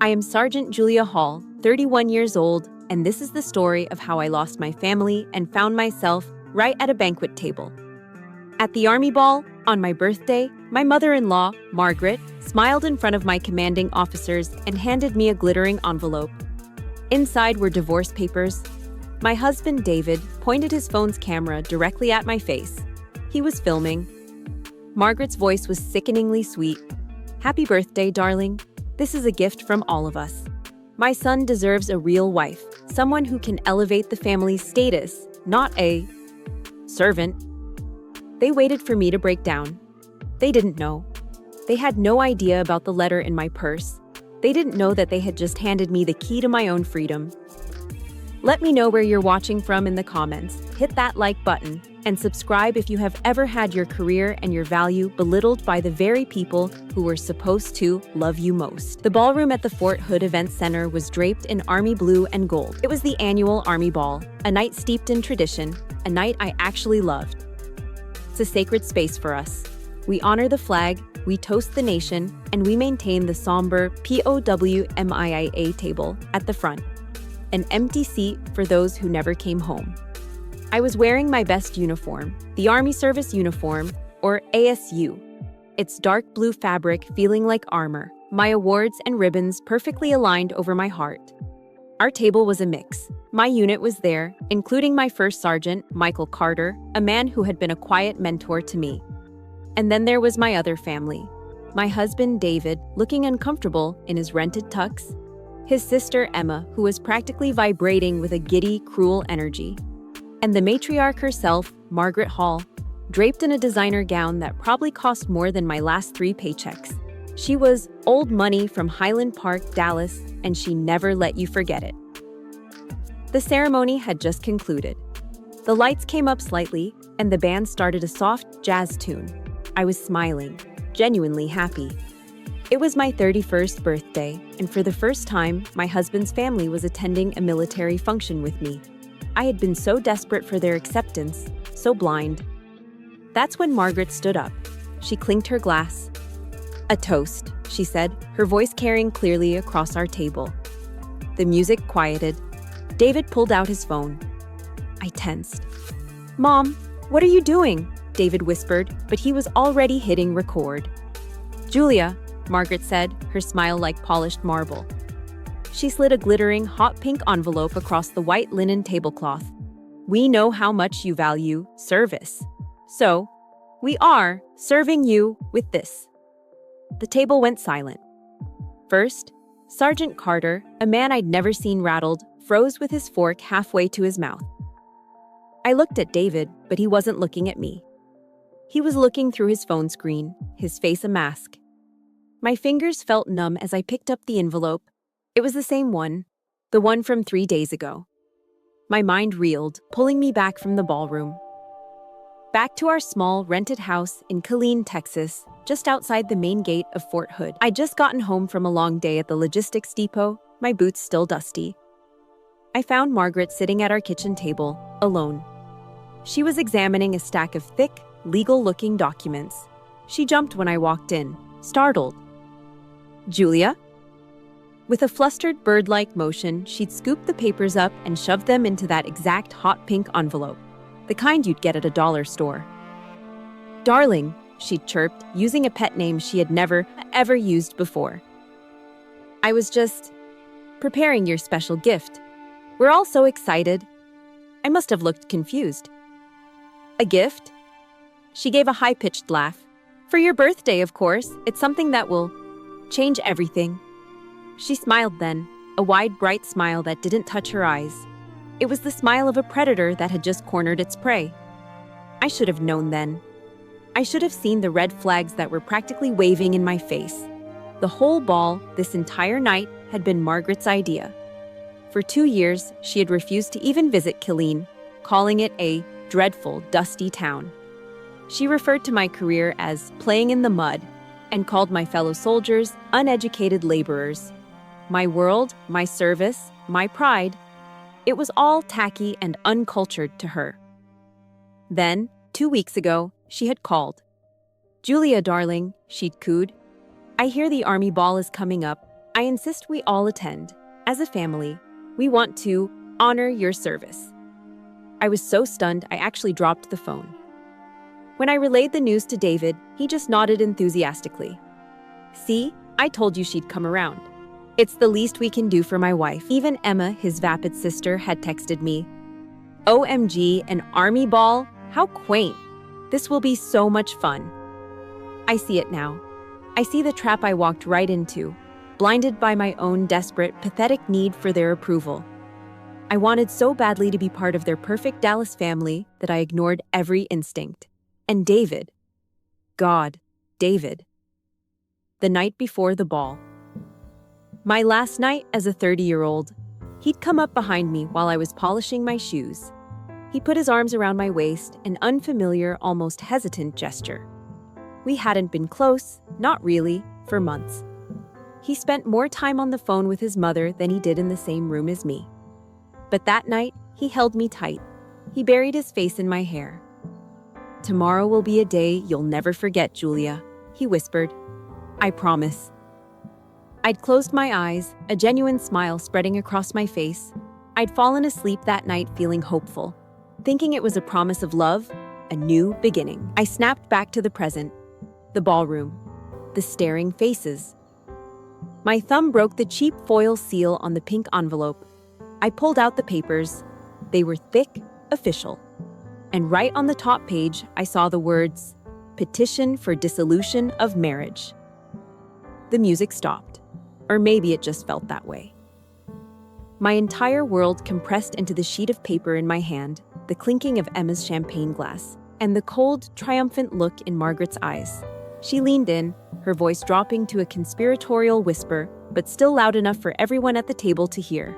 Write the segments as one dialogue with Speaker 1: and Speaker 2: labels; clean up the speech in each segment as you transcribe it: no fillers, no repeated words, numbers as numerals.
Speaker 1: I am Sergeant Julia Hall, 31 years old, and this is the story of how I lost my family and found myself right at a banquet table. At the Army Ball, on my birthday, my mother-in-law, Margaret, smiled in front of my commanding officers and handed me a glittering envelope. Inside were divorce papers. My husband, David, pointed his phone's camera directly at my face. He was filming. Margaret's voice was sickeningly sweet. "Happy birthday, darling. This is a gift from all of us. My son deserves a real wife, someone who can elevate the family's status, not a servant." They waited for me to break down. They didn't know. They had no idea about the letter in my purse. They didn't know that they had just handed me the key to my own freedom. Let me know where you're watching from in the comments. Hit that like button and subscribe if you have ever had your career and your value belittled by the very people who were supposed to love you most. The ballroom at the Fort Hood Event Center was draped in Army blue and gold. It was the annual Army Ball, a night steeped in tradition, a night I actually loved. It's a sacred space for us. We honor the flag, we toast the nation, and we maintain the somber POWMIA table at the front, an empty seat for those who never came home. I was wearing my best uniform, the Army Service Uniform, or ASU. Its dark blue fabric feeling like armor, my awards and ribbons perfectly aligned over my heart. Our table was a mix. My unit was there, including my first sergeant, Michael Carter, a man who had been a quiet mentor to me. And then there was my other family. My husband, David, looking uncomfortable in his rented tux. His sister, Emma, who was practically vibrating with a giddy, cruel energy. And the matriarch herself, Margaret Hall, draped in a designer gown that probably cost more than my last 3 paychecks. She was old money from Highland Park, Dallas, and she never let you forget it. The ceremony had just concluded. The lights came up slightly, and the band started a soft jazz tune. I was smiling, genuinely happy. It was my 31st birthday, and for the first time, my husband's family was attending a military function with me. I had been so desperate for their acceptance, so blind. That's when Margaret stood up. She clinked her glass. "A toast," she said, her voice carrying clearly across our table. The music quieted. David pulled out his phone. I tensed. "Mom, what are you doing?" David whispered, but he was already hitting record. "Julia," Margaret said, her smile like polished marble. She slid a glittering, hot pink envelope across the white linen tablecloth. "We know how much you value service. So, we are serving you with this." The table went silent. First, Sergeant Carter, a man I'd never seen rattled, froze with his fork halfway to his mouth. I looked at David, but he wasn't looking at me. He was looking through his phone screen, his face a mask. My fingers felt numb as I picked up the envelope. It was the same one, the one from 3 days ago. My mind reeled, pulling me back from the ballroom. Back to our small, rented house in Killeen, Texas, just outside the main gate of Fort Hood. I'd just gotten home from a long day at the logistics depot, my boots still dusty. I found Margaret sitting at our kitchen table, alone. She was examining a stack of thick, legal-looking documents. She jumped when I walked in, startled. "Julia?" With a flustered bird-like motion, she'd scooped the papers up and shoved them into that exact hot pink envelope, the kind you'd get at a dollar store. "Darling," she'd chirped, using a pet name she had never, ever used before. "I was just preparing your special gift. We're all so excited." I must have looked confused. "A gift?" She gave a high-pitched laugh. "For your birthday, of course. It's something that will change everything." She smiled then, a wide, bright smile that didn't touch her eyes. It was the smile of a predator that had just cornered its prey. I should have known then. I should have seen the red flags that were practically waving in my face. The whole ball, this entire night, had been Margaret's idea. For 2 years, she had refused to even visit Killeen, calling it a dreadful, dusty town. She referred to my career as playing in the mud and called my fellow soldiers uneducated laborers. My world, my service, my pride, it was all tacky and uncultured to her. Then, 2 weeks ago, she had called. "Julia, darling," she'd cooed. "I hear the Army Ball is coming up. I insist we all attend. As a family, we want to honor your service." I was so stunned, I actually dropped the phone. When I relayed the news to David, he just nodded enthusiastically. "See, I told you she'd come around. It's the least we can do for my wife." Even Emma, his vapid sister, had texted me, "OMG, an army ball? How quaint. This will be so much fun." I see it now. I see the trap I walked right into, blinded by my own desperate, pathetic need for their approval. I wanted so badly to be part of their perfect Dallas family that I ignored every instinct. And David. God, David. The night before the ball. My last night as a 30-year-old, he'd come up behind me while I was polishing my shoes. He put his arms around my waist, an unfamiliar, almost hesitant gesture. We hadn't been close, not really, for months. He spent more time on the phone with his mother than he did in the same room as me. But that night, he held me tight. He buried his face in my hair. "Tomorrow will be a day you'll never forget, Julia," he whispered. "I promise." I'd closed my eyes, a genuine smile spreading across my face. I'd fallen asleep that night feeling hopeful, thinking it was a promise of love, a new beginning. I snapped back to the present, the ballroom, the staring faces. My thumb broke the cheap foil seal on the pink envelope. I pulled out the papers. They were thick, official. And right on the top page, I saw the words, "Petition for dissolution of marriage." The music stopped. Or maybe it just felt that way. My entire world compressed into the sheet of paper in my hand, the clinking of Emma's champagne glass, and the cold, triumphant look in Margaret's eyes. She leaned in, her voice dropping to a conspiratorial whisper, but still loud enough for everyone at the table to hear.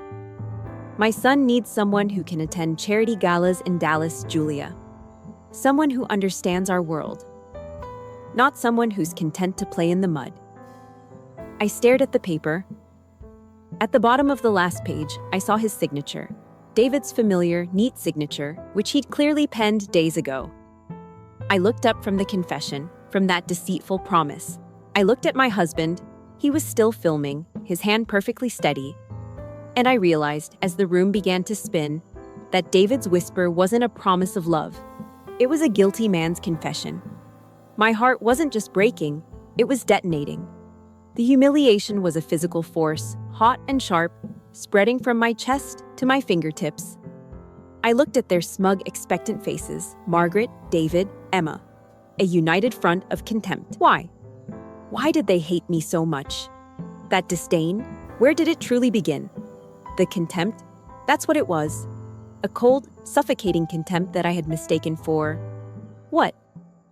Speaker 1: "My son needs someone who can attend charity galas in Dallas, Julia. Someone who understands our world. Not someone who's content to play in the mud." I stared at the paper. At the bottom of the last page, I saw his signature. David's familiar, neat signature, which he'd clearly penned days ago. I looked up from the confession, from that deceitful promise. I looked at my husband. He was still filming, his hand perfectly steady. And I realized, as the room began to spin, that David's whisper wasn't a promise of love. It was a guilty man's confession. My heart wasn't just breaking, it was detonating. The humiliation was a physical force, hot and sharp, spreading from my chest to my fingertips. I looked at their smug, expectant faces, Margaret, David, Emma. A united front of contempt. Why? Why did they hate me so much? That disdain? Where did it truly begin? The contempt? That's what it was. A cold, suffocating contempt that I had mistaken for... what?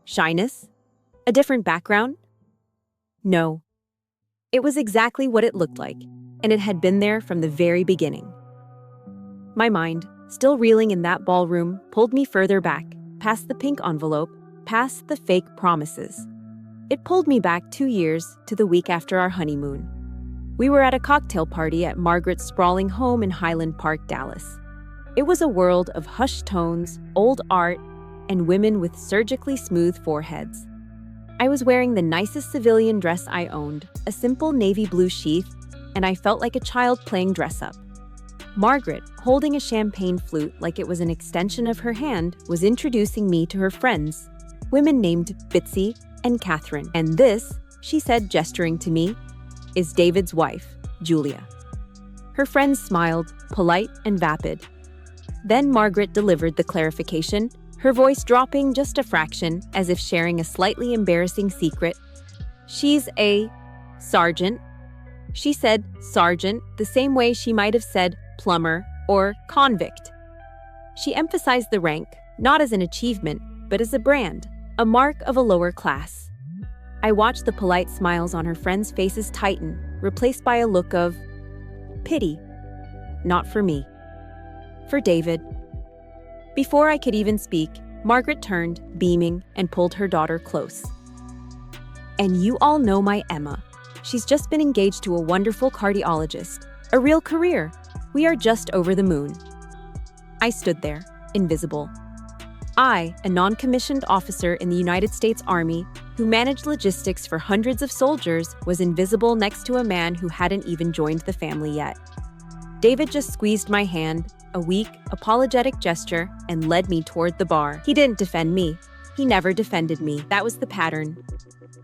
Speaker 1: Shyness? A different background? No. It was exactly what it looked like, and it had been there from the very beginning. My mind, still reeling in that ballroom, pulled me further back, past the pink envelope, past the fake promises. It pulled me back 2 years to the week after our honeymoon. We were at a cocktail party at Margaret's sprawling home in Highland Park, Dallas. It was a world of hushed tones, old art, and women with surgically smooth foreheads. I was wearing the nicest civilian dress I owned, a simple navy blue sheath, and I felt like a child playing dress-up. Margaret, holding a champagne flute like it was an extension of her hand, was introducing me to her friends, women named Bitsy and Catherine. "And this," she said, gesturing to me, "is David's wife, Julia." Her friends smiled, polite and vapid. Then Margaret delivered the clarification, her voice dropping just a fraction, as if sharing a slightly embarrassing secret. "She's a sergeant." She said sergeant the same way she might have said plumber or convict. She emphasized the rank, not as an achievement, but as a brand, a mark of a lower class. I watched the polite smiles on her friends' faces tighten, replaced by a look of pity. Not for me. For David. Before I could even speak, Margaret turned, beaming, and pulled her daughter close. "And you all know my Emma. She's just been engaged to a wonderful cardiologist. A real career. We are just over the moon." I stood there, invisible. I, a non-commissioned officer in the United States Army who managed logistics for hundreds of soldiers, was invisible next to a man who hadn't even joined the family yet. David just squeezed my hand, a weak, apologetic gesture, and led me toward the bar. He didn't defend me. He never defended me. That was the pattern.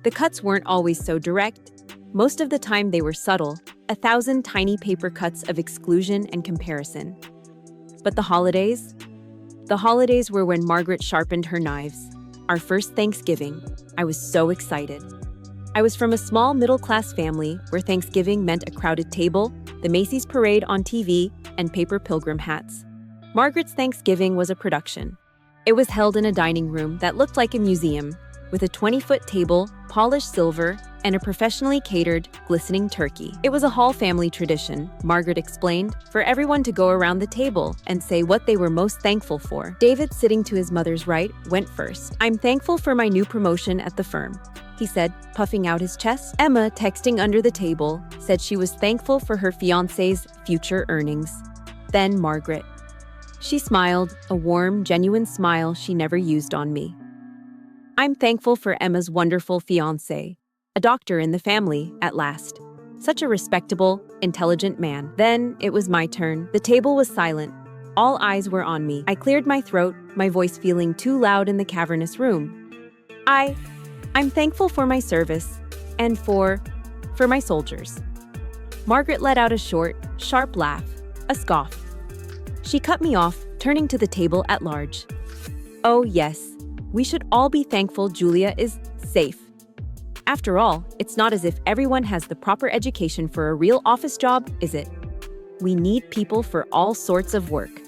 Speaker 1: The cuts weren't always so direct. Most of the time they were subtle, 1,000 tiny paper cuts of exclusion and comparison. But the holidays? The holidays were when Margaret sharpened her knives. Our first Thanksgiving. I was so excited. I was from a small middle-class family where Thanksgiving meant a crowded table, the Macy's parade on TV, and paper pilgrim hats. Margaret's Thanksgiving was a production. It was held in a dining room that looked like a museum, with a 20-foot table, polished silver, and a professionally catered, glistening turkey. It was a Hall family tradition, Margaret explained, for everyone to go around the table and say what they were most thankful for. David, sitting to his mother's right, went first. "I'm thankful for my new promotion at the firm," he said, puffing out his chest. Emma, texting under the table, said she was thankful for her fiancé's future earnings. Then Margaret. She smiled, a warm, genuine smile she never used on me. "I'm thankful for Emma's wonderful fiancé, a doctor in the family, at last. Such a respectable, intelligent man." Then it was my turn. The table was silent. All eyes were on me. I cleared my throat, my voice feeling too loud in the cavernous room. I'm thankful for my service, and for my soldiers." Margaret let out a short, sharp laugh, a scoff. She cut me off, turning to the table at large. "Oh yes, we should all be thankful Julia is safe. After all, it's not as if everyone has the proper education for a real office job, is it? We need people for all sorts of work."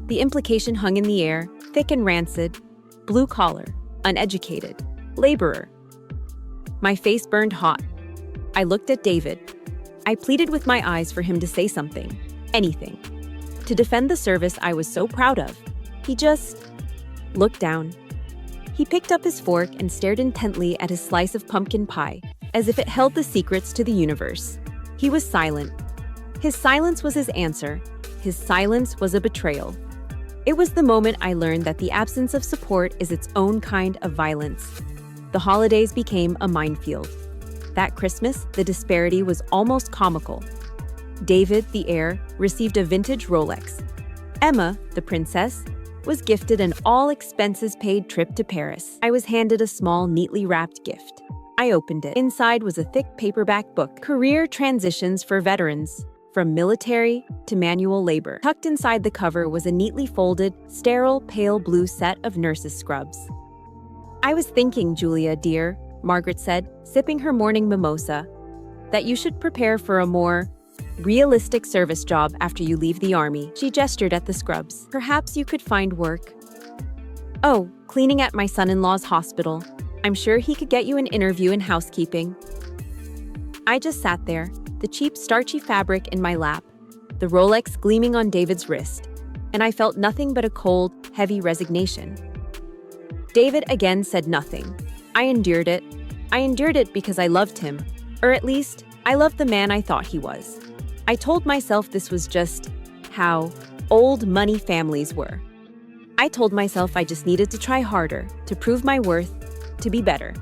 Speaker 1: The implication hung in the air, thick and rancid. Blue collar, uneducated, laborer. My face burned hot. I looked at David. I pleaded with my eyes for him to say something, anything, to defend the service I was so proud of. He just looked down. He picked up his fork and stared intently at his slice of pumpkin pie, as if it held the secrets to the universe. He was silent. His silence was his answer. His silence was a betrayal. It was the moment I learned that the absence of support is its own kind of violence. The holidays became a minefield. That Christmas, the disparity was almost comical. David, the heir, received a vintage Rolex. Emma, the princess, was gifted an all-expenses-paid trip to Paris. I was handed a small, neatly wrapped gift. I opened it. Inside was a thick paperback book, Career Transitions for Veterans, from military to manual labor. Tucked inside the cover was a neatly folded, sterile, pale blue set of nurse's scrubs. "I was thinking, Julia, dear," Margaret said, sipping her morning mimosa, "that you should prepare for a more realistic service job after you leave the army." She gestured at the scrubs. "Perhaps you could find work." "Oh, cleaning at my son-in-law's hospital. I'm sure he could get you an interview in housekeeping." I just sat there, the cheap, starchy fabric in my lap, the Rolex gleaming on David's wrist, and I felt nothing but a cold, heavy resignation. David again said nothing. I endured it. I endured it because I loved him, or at least, I loved the man I thought he was. I told myself this was just how old money families were. I told myself I just needed to try harder, to prove my worth, to be better.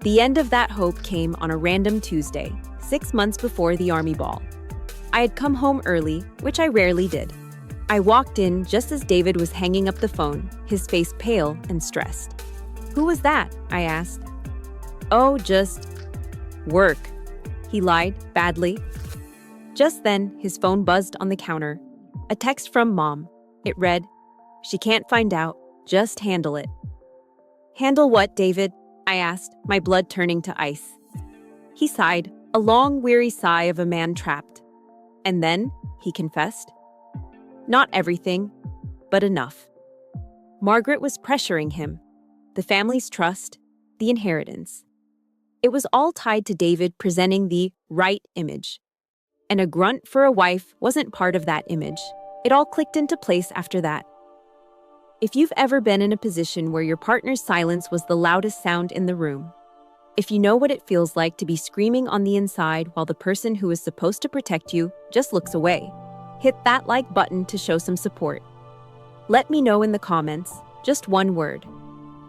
Speaker 1: The end of that hope came on a random Tuesday, 6 months before the army ball. I had come home early, which I rarely did. I walked in just as David was hanging up the phone, his face pale and stressed. "Who was that?" I asked. "Oh, just work," he lied, badly. Just then, his phone buzzed on the counter. A text from Mom. It read, "She can't find out. Just handle it." "Handle what, David?" I asked, my blood turning to ice. He sighed, a long, weary sigh of a man trapped. And then, he confessed, "Not everything, but enough." Margaret was pressuring him. The family's trust, the inheritance. It was all tied to David presenting the right image. And a grunt for a wife wasn't part of that image. It all clicked into place after that. If you've ever been in a position where your partner's silence was the loudest sound in the room, if you know what it feels like to be screaming on the inside while the person who is supposed to protect you just looks away, hit that like button to show some support. Let me know in the comments, just one word.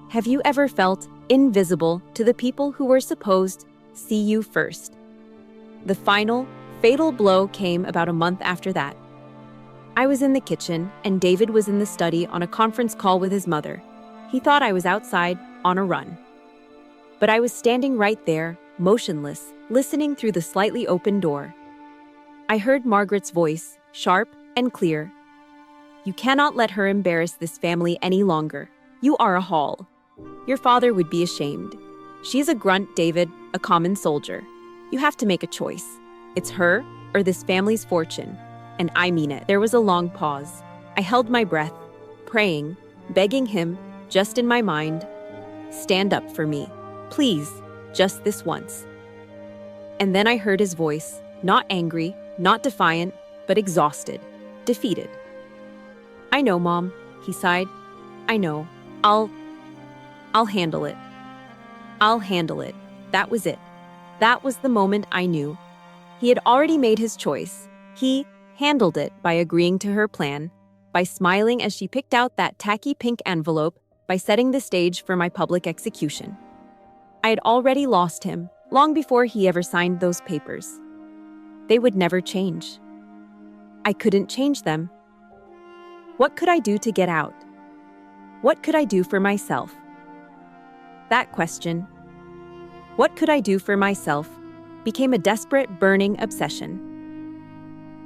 Speaker 1: Have you ever felt invisible to the people who were supposed to see you first? The final, fatal blow came about a month after that. I was in the kitchen, and David was in the study on a conference call with his mother. He thought I was outside, on a run. But I was standing right there, motionless, listening through the slightly open door. I heard Margaret's voice, sharp and clear. You cannot let her embarrass this family any longer. You are a Hall. Your father would be ashamed. She's a grunt, David, a common soldier. You have to make a choice. It's her or this family's fortune. And I mean it. There was a long pause. I held my breath, praying, begging him, just in my mind, stand up for me. Please, just this once. And then I heard his voice, not angry, not defiant, but exhausted, defeated. I know, Mom, he sighed. I know. I'll handle it. I'll handle it. That was it. That was the moment I knew. He had already made his choice. He handled it by agreeing to her plan, by smiling as she picked out that tacky pink envelope, by setting the stage for my public execution. I had already lost him, long before he ever signed those papers. They would never change. I couldn't change them. What could I do to get out? What could I do for myself? That question, what could I do for myself, became a desperate, burning obsession.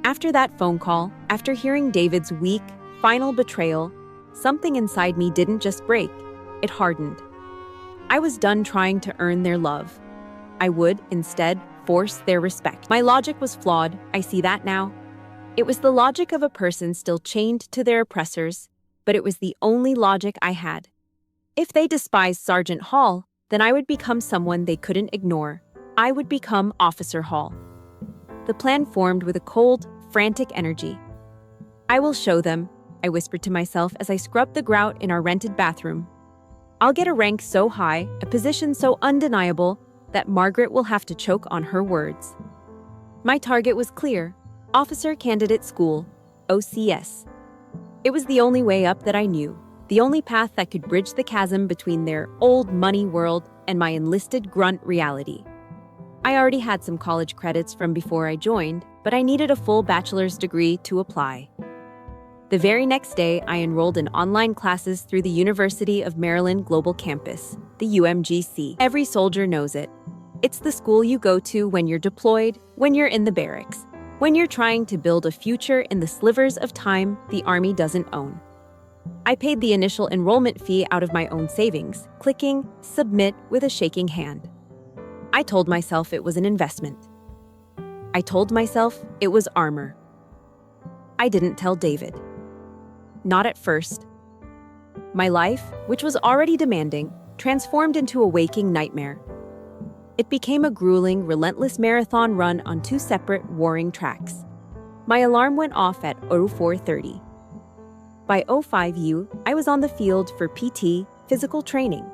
Speaker 1: After that phone call, after hearing David's weak, final betrayal, something inside me didn't just break, it hardened. I was done trying to earn their love. I would, instead, force their respect. My logic was flawed, I see that now. It was the logic of a person still chained to their oppressors, but it was the only logic I had. If they despised Sergeant Hall, then I would become someone they couldn't ignore. I would become Officer Hall. The plan formed with a cold, frantic energy. I will show them, I whispered to myself as I scrubbed the grout in our rented bathroom. I'll get a rank so high, a position so undeniable, that Margaret will have to choke on her words. My target was clear: Officer Candidate School, OCS. It was the only way up that I knew, the only path that could bridge the chasm between their old money world and my enlisted grunt reality. I already had some college credits from before I joined, but I needed a full bachelor's degree to apply. The very next day, I enrolled in online classes through the University of Maryland Global Campus, the UMGC. Every soldier knows it. It's the school you go to when you're deployed, when you're in the barracks, when you're trying to build a future in the slivers of time the Army doesn't own. I paid the initial enrollment fee out of my own savings, clicking submit with a shaking hand. I told myself it was an investment. I told myself it was armor. I didn't tell David. Not at first. My life, which was already demanding, transformed into a waking nightmare. It became a grueling, relentless marathon run on two separate, warring tracks. My alarm went off at 04:30. By 05U, I was on the field for PT, physical training,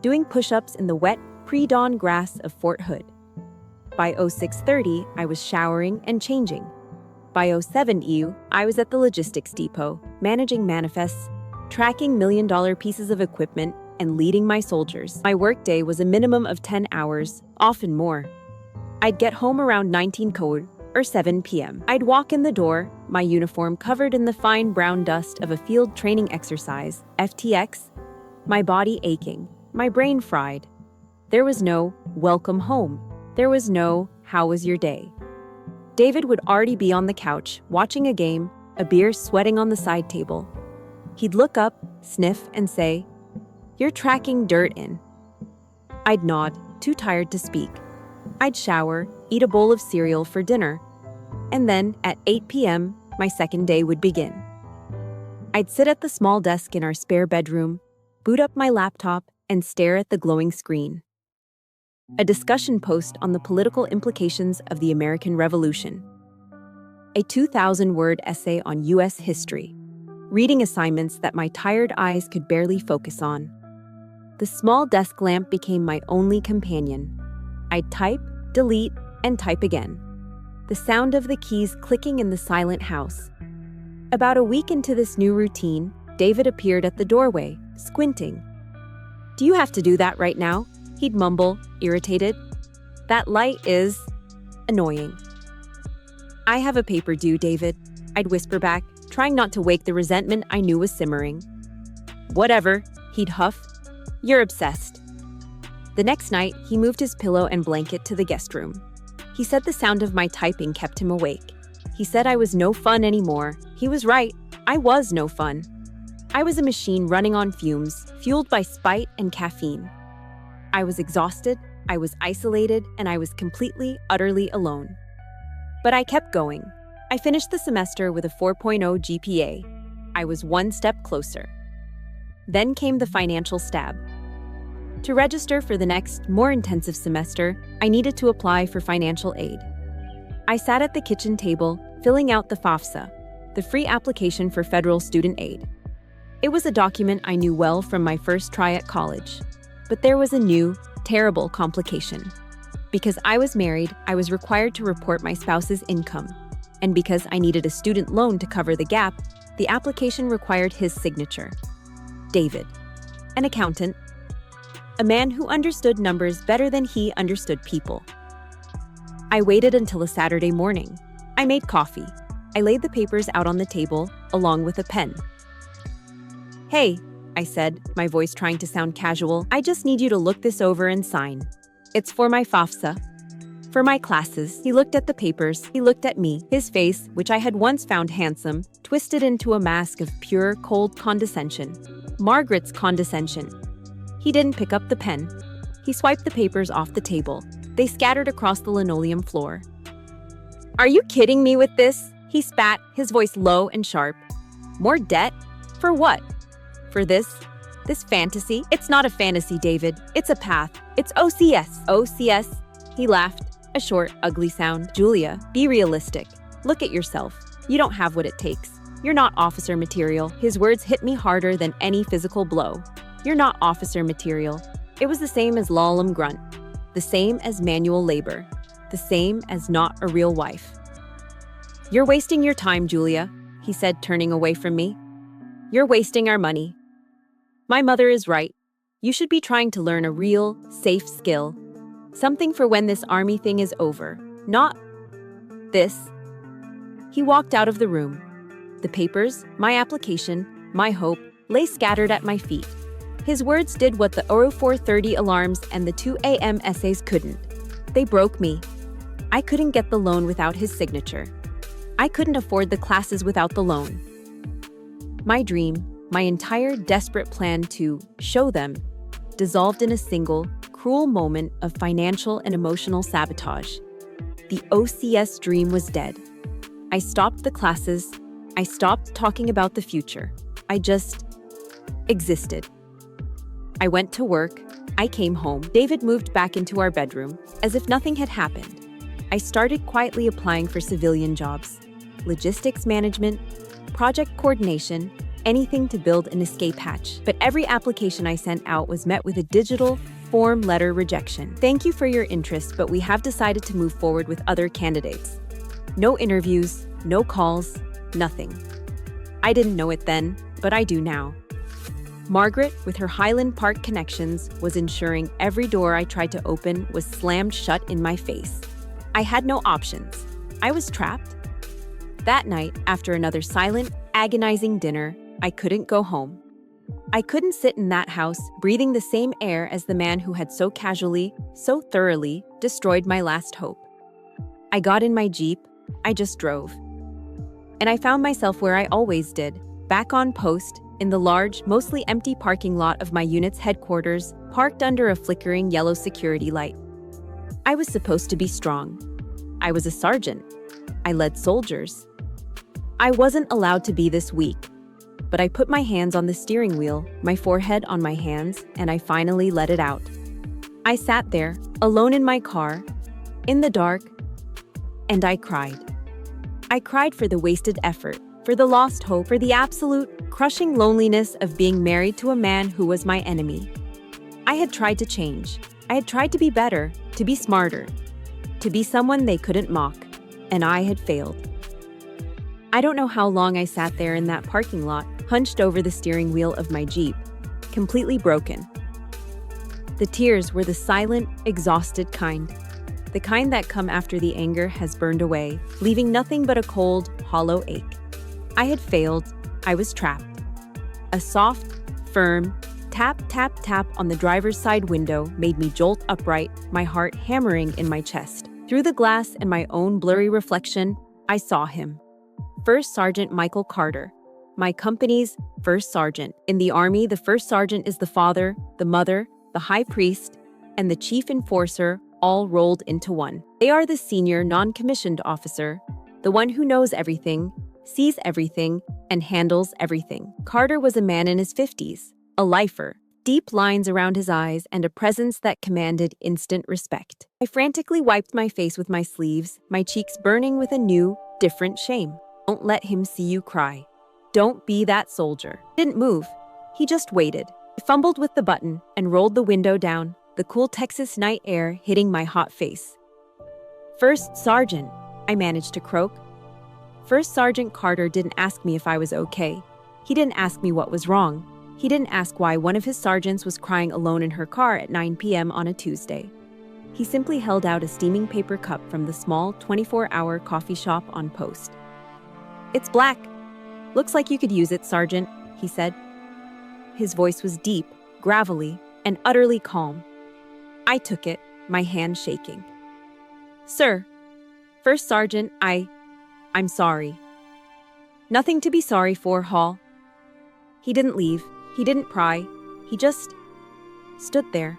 Speaker 1: doing push-ups in the wet, pre-dawn grass of Fort Hood. By 06:30, I was showering and changing. By 07EU, I was at the logistics depot, managing manifests, tracking million-dollar pieces of equipment, and leading my soldiers. My workday was a minimum of 10 hours, often more. I'd get home around 19 code, or 7 p.m. I'd walk in the door, my uniform covered in the fine brown dust of a field training exercise, FTX, my body aching, my brain fried. There was no welcome home. There was no how was your day. David would already be on the couch, watching a game, a beer sweating on the side table. He'd look up, sniff, and say, "You're tracking dirt in." I'd nod, too tired to speak. I'd shower, eat a bowl of cereal for dinner, and then, at 8 p.m., my second day would begin. I'd sit at the small desk in our spare bedroom, boot up my laptop, and stare at the glowing screen. A discussion post on the political implications of the American Revolution. A 2,000-word essay on U.S. history. Reading assignments that my tired eyes could barely focus on. The small desk lamp became my only companion. I'd type, delete, and type again. The sound of the keys clicking in the silent house. About a week into this new routine, David appeared at the doorway, squinting. "Do you have to do that right now?" He'd mumble, irritated. "That light is annoying." "I have a paper due, David," I'd whisper back, trying not to wake the resentment I knew was simmering. "Whatever," he'd huff. "You're obsessed." The next night, he moved his pillow and blanket to the guest room. He said the sound of my typing kept him awake. He said I was no fun anymore. He was right. I was no fun. I was a machine running on fumes, fueled by spite and caffeine. I was exhausted, I was isolated, and I was completely, utterly alone. But I kept going. I finished the semester with a 4.0 GPA. I was one step closer. Then came the financial stab. To register for the next, more intensive semester, I needed to apply for financial aid. I sat at the kitchen table, filling out the FAFSA, the free application for federal student aid. It was a document I knew well from my first try at college. But there was a new, terrible complication. Because I was married, I was required to report my spouse's income. And because I needed a student loan to cover the gap, the application required his signature. David, an accountant, a man who understood numbers better than he understood people. I waited until a Saturday morning. I made coffee. I laid the papers out on the table, along with a pen. "Hey," I said, my voice trying to sound casual, "I just need you to look this over and sign. It's for my FAFSA. For my classes." He looked at the papers. He looked at me. His face, which I had once found handsome, twisted into a mask of pure, cold condescension. Margaret's condescension. He didn't pick up the pen. He swiped the papers off the table. They scattered across the linoleum floor. "Are you kidding me with this?" He spat, his voice low and sharp. "More debt? For what? For this fantasy?" "It's not a fantasy, David. It's a path. It's OCS." "OCS?" He laughed, a short, ugly sound. "Julia, be realistic. Look at yourself. You don't have what it takes. You're not officer material." His words hit me harder than any physical blow. "You're not officer material." It was the same as lolum grunt, the same as manual labor, the same as not a real wife. "You're wasting your time, Julia," he said, turning away from me. "You're wasting our money. My mother is right. You should be trying to learn a real, safe skill. Something for when this army thing is over. Not this." He walked out of the room. The papers, my application, my hope, lay scattered at my feet. His words did what the 0430 alarms and the 2 a.m. essays couldn't. They broke me. I couldn't get the loan without his signature. I couldn't afford the classes without the loan. My dream, my entire desperate plan to show them, dissolved in a single, cruel moment of financial and emotional sabotage. The OCS dream was dead. I stopped the classes. I stopped talking about the future. I just existed. I went to work. I came home. David moved back into our bedroom, as if nothing had happened. I started quietly applying for civilian jobs, logistics management, project coordination, anything to build an escape hatch. But every application I sent out was met with a digital form letter rejection. "Thank you for your interest, but we have decided to move forward with other candidates." No interviews, no calls, nothing. I didn't know it then, but I do now. Margaret, with her Highland Park connections, was ensuring every door I tried to open was slammed shut in my face. I had no options. I was trapped. That night, after another silent, agonizing dinner, I couldn't go home. I couldn't sit in that house, breathing the same air as the man who had so casually, so thoroughly, destroyed my last hope. I got in my Jeep. I just drove. And I found myself where I always did, back on post, in the large, mostly empty parking lot of my unit's headquarters, parked under a flickering yellow security light. I was supposed to be strong. I was a sergeant. I led soldiers. I wasn't allowed to be this weak. But I put my hands on the steering wheel, my forehead on my hands, and I finally let it out. I sat there, alone in my car, in the dark, and I cried. I cried for the wasted effort, for the lost hope, for the absolute, crushing loneliness of being married to a man who was my enemy. I had tried to change. I had tried to be better, to be smarter, to be someone they couldn't mock, and I had failed. I don't know how long I sat there in that parking lot, hunched over the steering wheel of my Jeep, completely broken. The tears were the silent, exhausted kind. The kind that come after the anger has burned away, leaving nothing but a cold, hollow ache. I had failed. I was trapped. A soft, firm, tap, tap, tap on the driver's side window made me jolt upright, my heart hammering in my chest. Through the glass and my own blurry reflection, I saw him. First Sergeant Michael Carter, my company's first sergeant. In the Army, the first sergeant is the father, the mother, the high priest, and the chief enforcer, all rolled into one. They are the senior non-commissioned officer, the one who knows everything, sees everything, and handles everything. Carter was a man in his 50s, a lifer, deep lines around his eyes and a presence that commanded instant respect. I frantically wiped my face with my sleeves, my cheeks burning with a new, different shame. Don't let him see you cry. Don't be that soldier. Didn't move. He just waited. I fumbled with the button and rolled the window down, the cool Texas night air hitting my hot face. First Sergeant, I managed to croak. First Sergeant Carter didn't ask me if I was okay. He didn't ask me what was wrong. He didn't ask why one of his sergeants was crying alone in her car at 9 p.m. on a Tuesday. He simply held out a steaming paper cup from the small 24-hour coffee shop on post. "It's black. Looks like you could use it, Sergeant," he said. His voice was deep, gravelly, and utterly calm. I took it, my hand shaking. "Sir, First Sergeant, I'm sorry." "Nothing to be sorry for, Hall." He didn't leave. He didn't pry. He just stood there.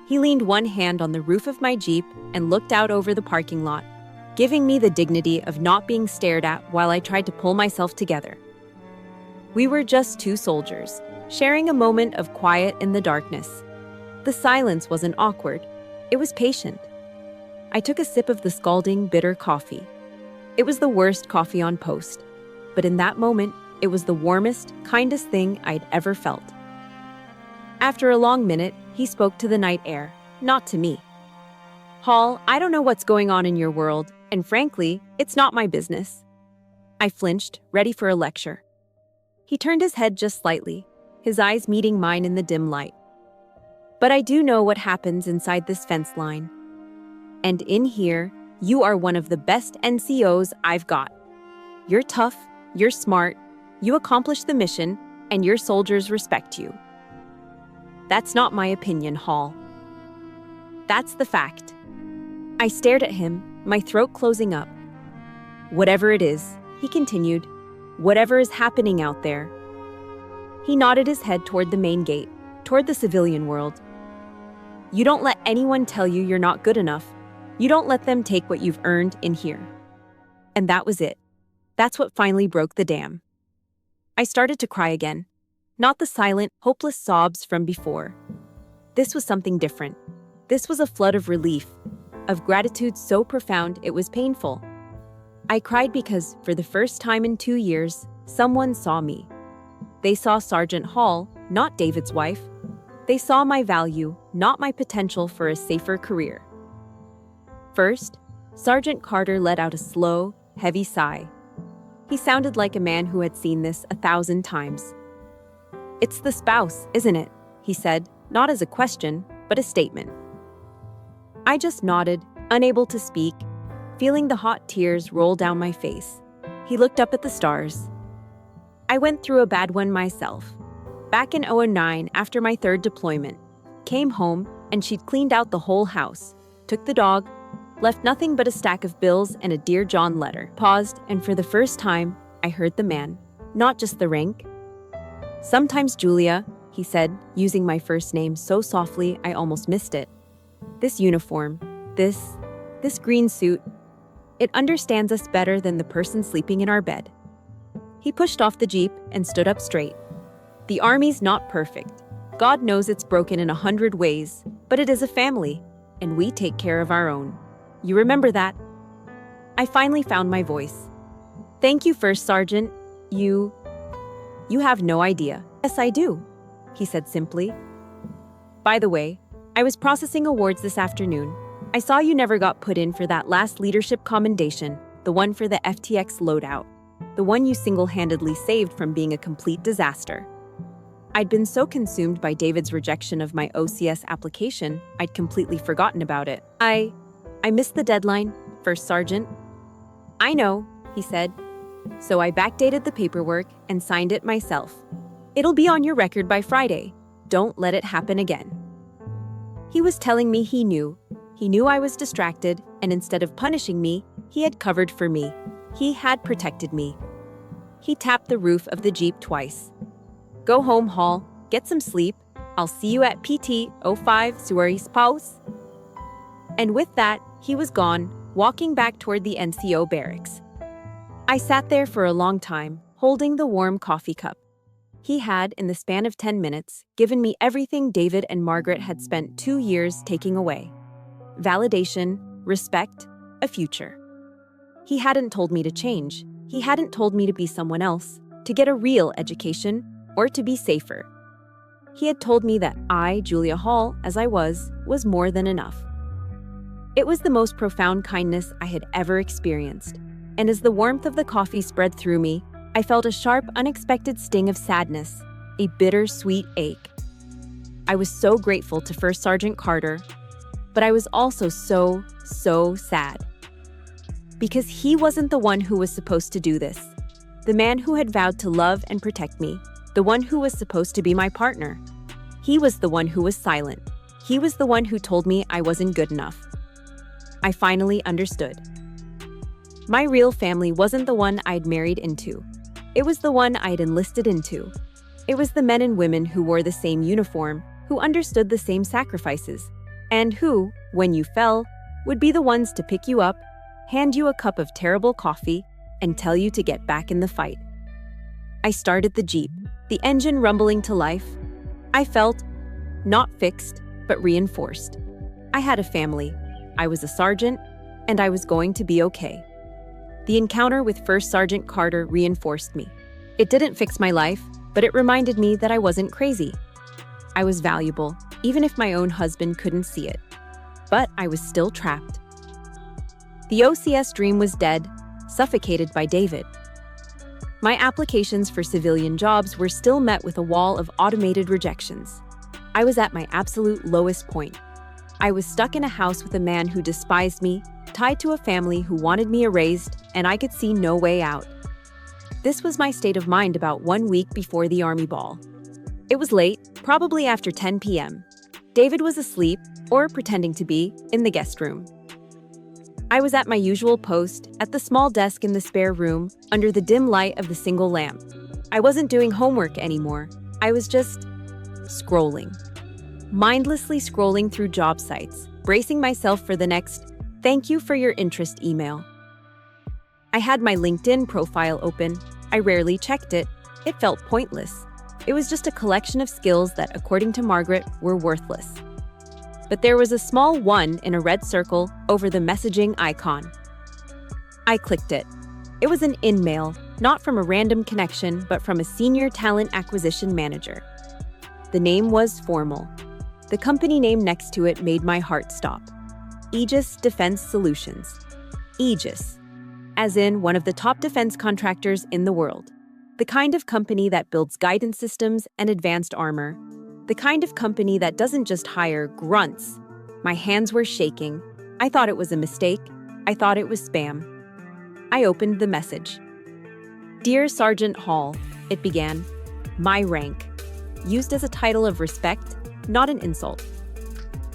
Speaker 1: He leaned one hand on the roof of my Jeep and looked out over the parking lot, giving me the dignity of not being stared at while I tried to pull myself together. We were just two soldiers, sharing a moment of quiet in the darkness. The silence wasn't awkward. It was patient. I took a sip of the scalding, bitter coffee. It was the worst coffee on post, but in that moment, it was the warmest, kindest thing I'd ever felt. After a long minute, he spoke to the night air, not to me. "Hall, I don't know what's going on in your world, and frankly, it's not my business." I flinched, ready for a lecture. He turned his head just slightly, his eyes meeting mine in the dim light. "But I do know what happens inside this fence line. And in here, you are one of the best NCOs I've got. You're tough, you're smart, you accomplish the mission, and your soldiers respect you. That's not my opinion, Hall. That's the fact." I stared at him, my throat closing up. "Whatever it is," he continued, "whatever is happening out there." He nodded his head toward the main gate, toward the civilian world. "You don't let anyone tell you you're not good enough. You don't let them take what you've earned in here." And that was it. That's what finally broke the dam. I started to cry again. Not the silent, hopeless sobs from before. This was something different. This was a flood of relief, of gratitude so profound it was painful. I cried because, for the first time in 2 years, someone saw me. They saw Sergeant Hall, not David's wife. They saw my value, not my potential for a safer career. First, Sergeant Carter let out a slow, heavy sigh. He sounded like a man who had seen this 1,000 times. "It's the spouse, isn't it?" he said, not as a question, but a statement. I just nodded, unable to speak, feeling the hot tears roll down my face. He looked up at the stars. "I went through a bad one myself. Back in 2009, after my 3rd deployment. Came home, and she'd cleaned out the whole house, took the dog, left nothing but a stack of bills and a Dear John letter." Paused, and for the first time, I heard the man, not just the rank. "Sometimes, Julia," he said, using my first name so softly I almost missed it. "This uniform, this green suit, it understands us better than the person sleeping in our bed." He pushed off the Jeep and stood up straight. "The Army's not perfect. God knows it's broken in 100 ways, but it is a family, and we take care of our own. You remember that?" I finally found my voice. "Thank you, First Sergeant. You have no idea." "Yes, I do," he said simply. "By the way, I was processing awards this afternoon. I saw you never got put in for that last leadership commendation, the one for the FTX loadout. the one you single-handedly saved from being a complete disaster. I'd been so consumed by David's rejection of my OCS application, I'd completely forgotten about it. I missed the deadline, First Sergeant. I know, he said. So I backdated the paperwork and signed it myself. It'll be on your record by Friday. Don't let it happen again. He was telling me he knew. He knew I was distracted, and instead of punishing me, he had covered for me. He had protected me. He tapped the roof of the Jeep twice. Go home, Hall. Get some sleep. I'll see you at PT 05 Suarez Pause. And with that, he was gone, walking back toward the NCO barracks. I sat there for a long time, holding the warm coffee cup. He had, in the span of 10 minutes, given me everything David and Margaret had spent 2 years taking away. Validation, respect, a future. He hadn't told me to change. He hadn't told me to be someone else, to get a real education, or to be safer. He had told me that I, Julia Hall, as I was more than enough. It was the most profound kindness I had ever experienced, and as the warmth of the coffee spread through me, I felt a sharp, unexpected sting of sadness, a bitter, sweet ache. I was so grateful to First Sergeant Carter, but I was also so sad. Because he wasn't the one who was supposed to do this. The man who had vowed to love and protect me, the one who was supposed to be my partner. He was the one who was silent. He was the one who told me I wasn't good enough. I finally understood. My real family wasn't the one I'd married into. It was the one I'd enlisted into. It was the men and women who wore the same uniform, who understood the same sacrifices, and who, when you fell, would be the ones to pick you up, hand you a cup of terrible coffee, and tell you to get back in the fight. I started the Jeep, the engine rumbling to life. I felt, not fixed, but reinforced. I had a family. I was a sergeant, and I was going to be okay. The encounter with First Sergeant Carter reinforced me. It didn't fix my life, but it reminded me that I wasn't crazy. I was valuable, even if my own husband couldn't see it. But I was still trapped. The OCS dream was dead, suffocated by David. My applications for civilian jobs were still met with a wall of automated rejections. I was at my absolute lowest point. I was stuck in a house with a man who despised me, tied to a family who wanted me erased, and I could see no way out. This was my state of mind about 1 week before the Army Ball. It was late, probably after 10 p.m. David was asleep, or pretending to be, in the guest room. I was at my usual post, at the small desk in the spare room, under the dim light of the single lamp. I wasn't doing homework anymore. I was just scrolling. Mindlessly scrolling through job sites, bracing myself for the next "thank you for your interest" email. I had my LinkedIn profile open. I rarely checked it. It felt pointless. It was just a collection of skills that, according to Margaret, were worthless. But there was a small 1 in a red circle over the messaging icon. I clicked it. It was an in-mail, not from a random connection, but from a senior talent acquisition manager. The name was formal. The company name next to it made my heart stop. Aegis Defense Solutions. Aegis, as in one of the top defense contractors in the world. The kind of company that builds guidance systems and advanced armor. The kind of company that doesn't just hire grunts. My hands were shaking. I thought it was a mistake. I thought it was spam. I opened the message. "Dear Sergeant Hall," it began. My rank. Used as a title of respect, not an insult.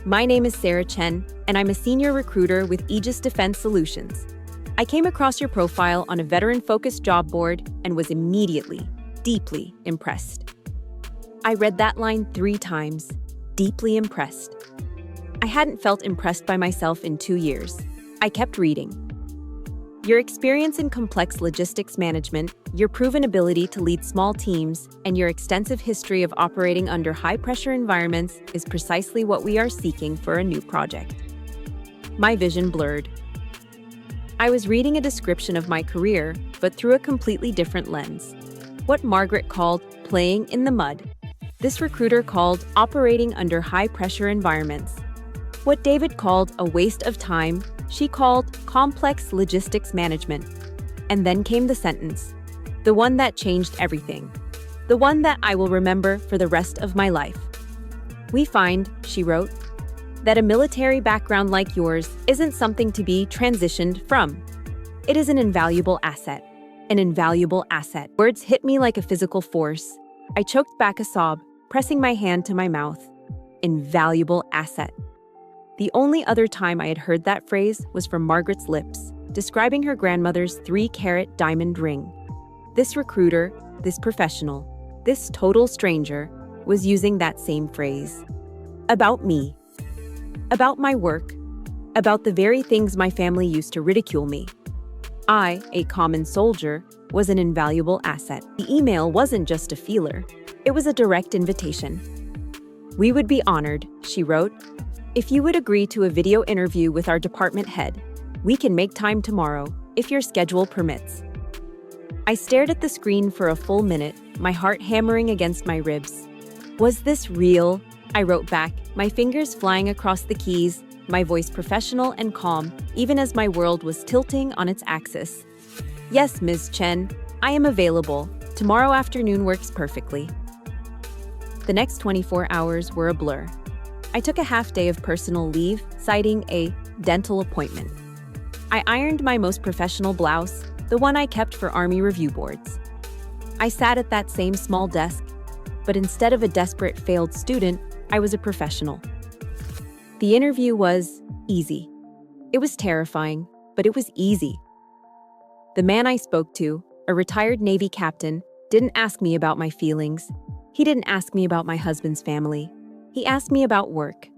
Speaker 1: "My name is Sarah Chen, and I'm a senior recruiter with Aegis Defense Solutions. I came across your profile on a veteran-focused job board and was immediately, deeply impressed." I read that line 3 times, deeply impressed. I hadn't felt impressed by myself in 2 years. I kept reading. "Your experience in complex logistics management, your proven ability to lead small teams, and your extensive history of operating under high-pressure environments is precisely what we are seeking for a new project." My vision blurred. I was reading a description of my career, but through a completely different lens. What Margaret called playing in the mud. This recruiter called operating under high-pressure environments. What David called a waste of time, she called complex logistics management. And then came the sentence, The one that changed everything. The one that I will remember for the rest of my life. We find, she wrote, that a military background like yours isn't something to be transitioned from. It is an invaluable asset. An invaluable asset. Words hit me like a physical force. I choked back a sob, pressing my hand to my mouth. Invaluable asset. The only other time I had heard that phrase was from Margaret's lips, describing her grandmother's 3-carat diamond ring. This recruiter, this professional, this total stranger, was using that same phrase. About me. About my work. About the very things my family used to ridicule me. I, a common soldier, was an invaluable asset. The email wasn't just a feeler. It was a direct invitation. We would be honored, she wrote, if you would agree to a video interview with our department head. We can make time tomorrow, if your schedule permits. I stared at the screen for a full minute, my heart hammering against my ribs. Was this real? I wrote back, my fingers flying across the keys, my voice professional and calm, even as my world was tilting on its axis. Yes, Ms. Chen, I am available. Tomorrow afternoon works perfectly. The next 24 hours were a blur. I took a half day of personal leave, citing a dental appointment. I ironed my most professional blouse, the one I kept for Army review boards. I sat at that same small desk, but instead of a desperate failed student, I was a professional. The interview was easy. It was terrifying, but it was easy. The man I spoke to, a retired Navy captain, didn't ask me about my feelings. He didn't ask me about my husband's family. He asked me about work.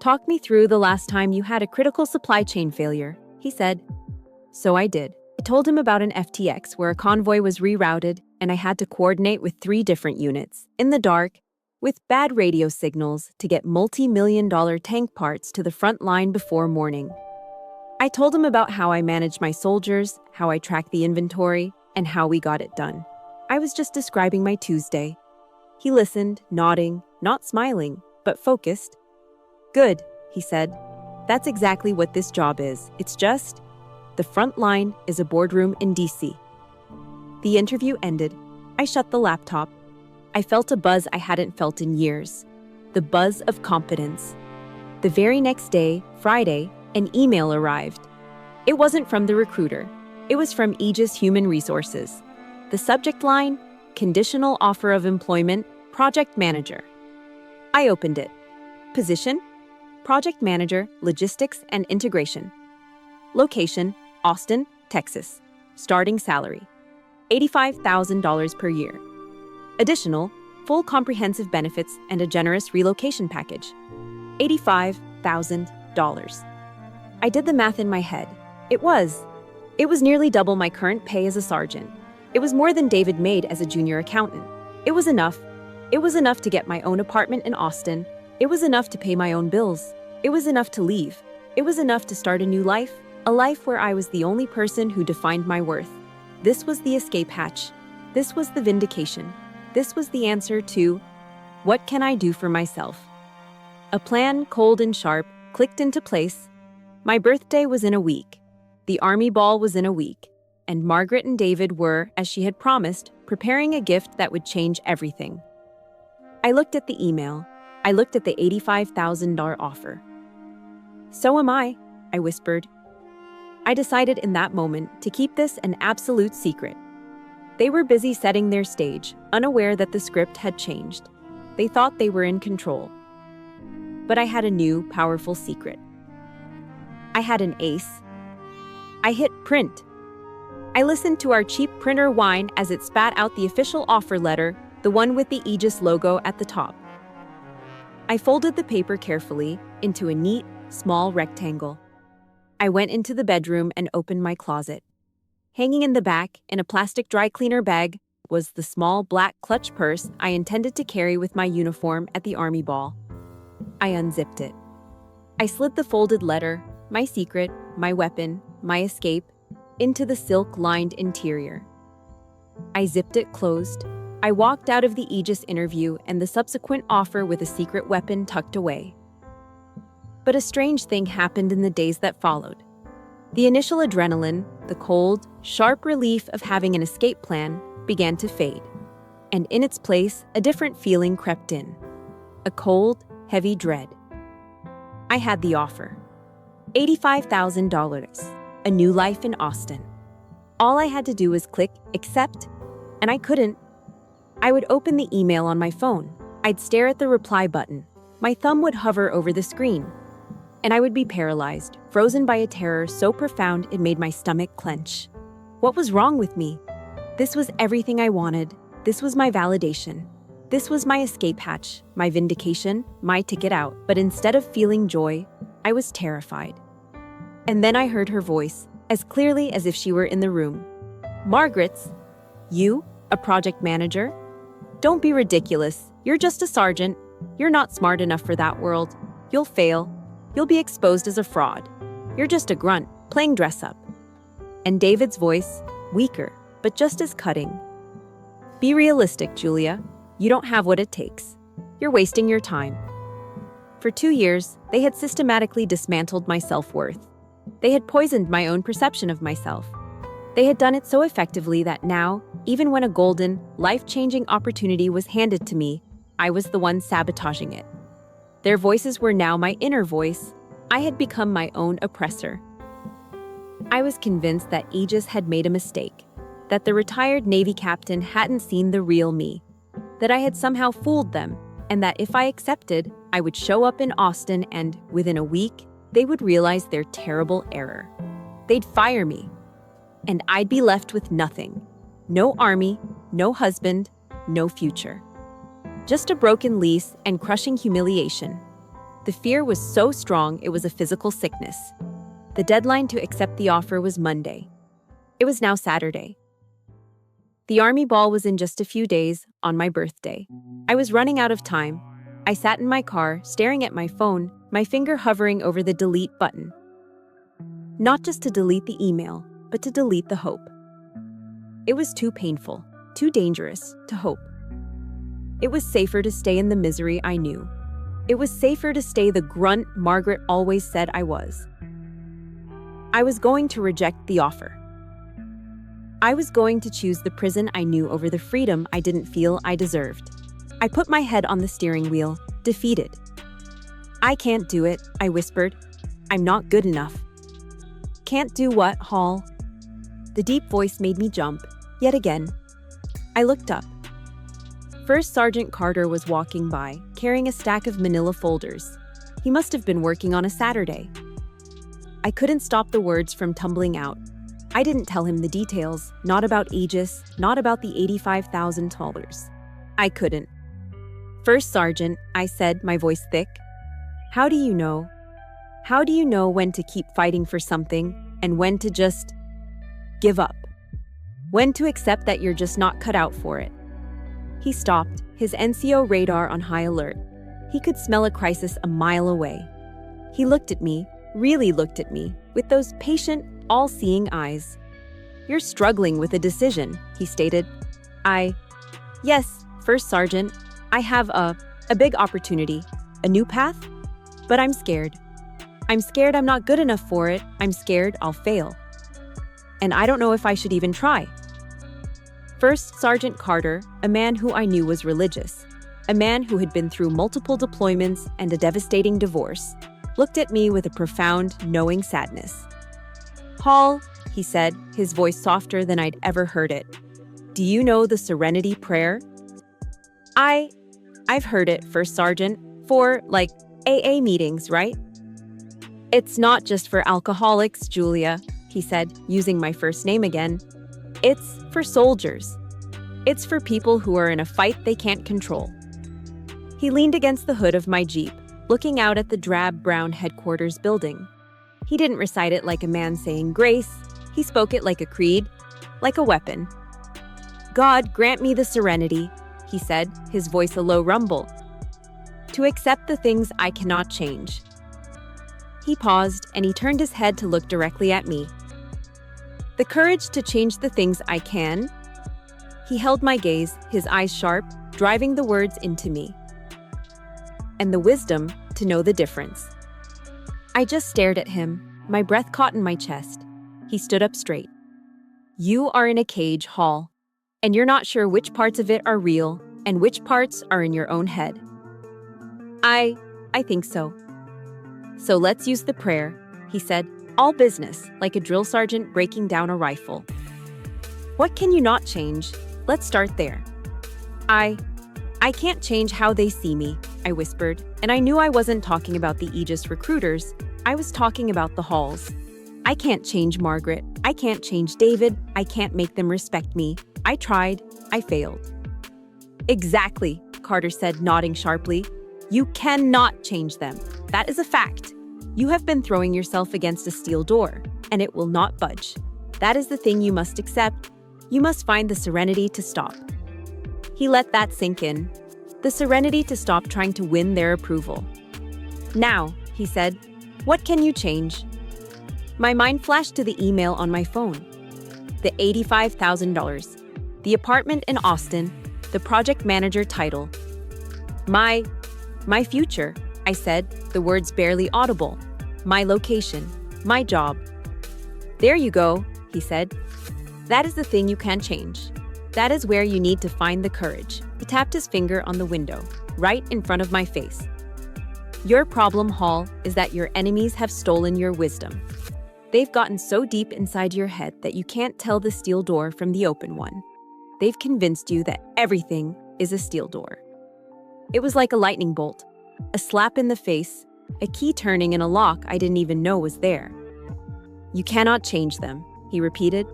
Speaker 1: Talk me through the last time you had a critical supply chain failure, he said. So I did. I told him about an FTX where a convoy was rerouted and I had to coordinate with 3 different units, in the dark, with bad radio signals to get multi-million-dollar tank parts to the front line before morning. I told him about how I managed my soldiers, how I tracked the inventory, and how we got it done. I was just describing my Tuesday. He listened, nodding, not smiling, but focused. Good, he said. That's exactly what this job is. It's just, the front line is a boardroom in DC. The interview ended. I shut the laptop. I felt a buzz I hadn't felt in years. The buzz of competence. The very next day, Friday, an email arrived. It wasn't from the recruiter. It was from Aegis Human Resources. The subject line, conditional offer of employment, project manager. I opened it. Position, project manager, logistics and integration. Location, Austin, Texas. Starting salary, $85,000 per year. Additional, full comprehensive benefits and a generous relocation package. $85,000. I did the math in my head. It was nearly double my current pay as a sergeant. It was more than David made as a junior accountant. It was enough. It was enough to get my own apartment in Austin. It was enough to pay my own bills. It was enough to leave. It was enough to start a new life, a life where I was the only person who defined my worth. This was the escape hatch. This was the vindication. This was the answer to, what can I do for myself? A plan, cold and sharp, clicked into place. My birthday was in a week. The Army ball was in a week. And Margaret and David were, as she had promised, preparing a gift that would change everything. I looked at the email. I looked at the $85,000 offer. So am I whispered. I decided in that moment to keep this an absolute secret. They were busy setting their stage, unaware that the script had changed. They thought they were in control. But I had a new, powerful secret. I had an ace. I hit print. I listened to our cheap printer whine as it spat out the official offer letter, the one with the Aegis logo at the top. I folded the paper carefully into a neat, small rectangle. I went into the bedroom and opened my closet. Hanging in the back, in a plastic dry cleaner bag, was the small black clutch purse I intended to carry with my uniform at the Army ball. I unzipped it. I slid the folded letter, my secret, my weapon, my escape, into the silk-lined interior. I zipped it closed. I walked out of the Aegis interview and the subsequent offer with a secret weapon tucked away. But a strange thing happened in the days that followed. The initial adrenaline, the cold, sharp relief of having an escape plan, began to fade. And in its place, a different feeling crept in. A cold, heavy dread. I had the offer. $85,000. A new life in Austin. All I had to do was click accept, and I couldn't. I would open the email on my phone. I'd stare at the reply button. My thumb would hover over the screen. And I would be paralyzed, frozen by a terror so profound it made my stomach clench. What was wrong with me? This was everything I wanted. This was my validation. This was my escape hatch, my vindication, my ticket out. But instead of feeling joy, I was terrified. And then I heard her voice, as clearly as if she were in the room. Margaret's, you, a project manager? Don't be ridiculous. You're just a sergeant. You're not smart enough for that world. You'll fail. You'll be exposed as a fraud. You're just a grunt, playing dress up. And David's voice, weaker, but just as cutting. Be realistic, Julia. You don't have what it takes. You're wasting your time. For 2 years, they had systematically dismantled my self-worth. They had poisoned my own perception of myself. They had done it so effectively that now, even when a golden, life-changing opportunity was handed to me, I was the one sabotaging it. Their voices were now my inner voice. I had become my own oppressor. I was convinced that Aegis had made a mistake, that the retired Navy captain hadn't seen the real me, that I had somehow fooled them, and that if I accepted, I would show up in Austin and, within a week, they would realize their terrible error. They'd fire me, and I'd be left with nothing. No army, no husband, no future. Just a broken lease and crushing humiliation. The fear was so strong it was a physical sickness. The deadline to accept the offer was Monday. It was now Saturday. The Army ball was in just a few days, on my birthday. I was running out of time. I sat in my car, staring at my phone, my finger hovering over the delete button. Not just to delete the email, but to delete the hope. It was too painful, too dangerous to hope. It was safer to stay in the misery I knew. It was safer to stay the grunt Margaret always said I was. I was going to reject the offer. I was going to choose the prison I knew over the freedom I didn't feel I deserved. I put my head on the steering wheel, defeated. I can't do it, I whispered. I'm not good enough. Can't do what, Hall? The deep voice made me jump, yet again. I looked up. First Sergeant Carter was walking by, carrying a stack of manila folders. He must have been working on a Saturday. I couldn't stop the words from tumbling out. I didn't tell him the details, not about Aegis, not about the $85,000. I couldn't. First Sergeant, I said, my voice thick. How do you know? How do you know when to keep fighting for something and when to just give up? When to accept that you're just not cut out for it? He stopped, his NCO radar on high alert. He could smell a crisis a mile away. He looked at me, really looked at me, with those patient, all-seeing eyes. You're struggling with a decision, he stated. Yes, First Sergeant, I have a big opportunity, a new path, but I'm scared. I'm scared I'm not good enough for it. I'm scared I'll fail. And I don't know if I should even try. First Sergeant Carter, a man who I knew was religious, a man who had been through multiple deployments and a devastating divorce, looked at me with a profound, knowing sadness. Hall, he said, his voice softer than I'd ever heard it. Do you know the Serenity Prayer? I've heard it, First Sergeant, for, AA meetings, right? It's not just for alcoholics, Julia, he said, using my first name again. It's for soldiers. It's for people who are in a fight they can't control. He leaned against the hood of my Jeep, looking out at the drab brown headquarters building. He didn't recite it like a man saying grace. He spoke it like a creed, like a weapon. God, grant me the serenity, he said, his voice a low rumble, to accept the things I cannot change. He paused, and he turned his head to look directly at me. The courage to change the things I can. He held my gaze, his eyes sharp, driving the words into me. And the wisdom to know the difference. I just stared at him, my breath caught in my chest. He stood up straight. You are in a cage, Hall, and you're not sure which parts of it are real and which parts are in your own head. I think so. So let's use the prayer, he said, all business, like a drill sergeant breaking down a rifle. What can you not change? Let's start there. I can't change how they see me, I whispered, and I knew I wasn't talking about the Aegis recruiters. I was talking about the Halls. I can't change Margaret. I can't change David. I can't make them respect me. I tried. I failed. Exactly, Carter said, nodding sharply. You cannot change them. That is a fact. You have been throwing yourself against a steel door, and it will not budge. That is the thing you must accept. You must find the serenity to stop. He let that sink in. The serenity to stop trying to win their approval. Now, he said, what can you change? My mind flashed to the email on my phone. The $85,000. The apartment in Austin. The project manager title. My future, I said, the words barely audible. My location. My job. There you go, he said. That is the thing you can't change. That is where you need to find the courage. He tapped his finger on the window, right in front of my face. Your problem, Hall, is that your enemies have stolen your wisdom. They've gotten so deep inside your head that you can't tell the steel door from the open one. They've convinced you that everything is a steel door. It was like a lightning bolt, a slap in the face, a key turning in a lock I didn't even know was there. You cannot change them, he repeated.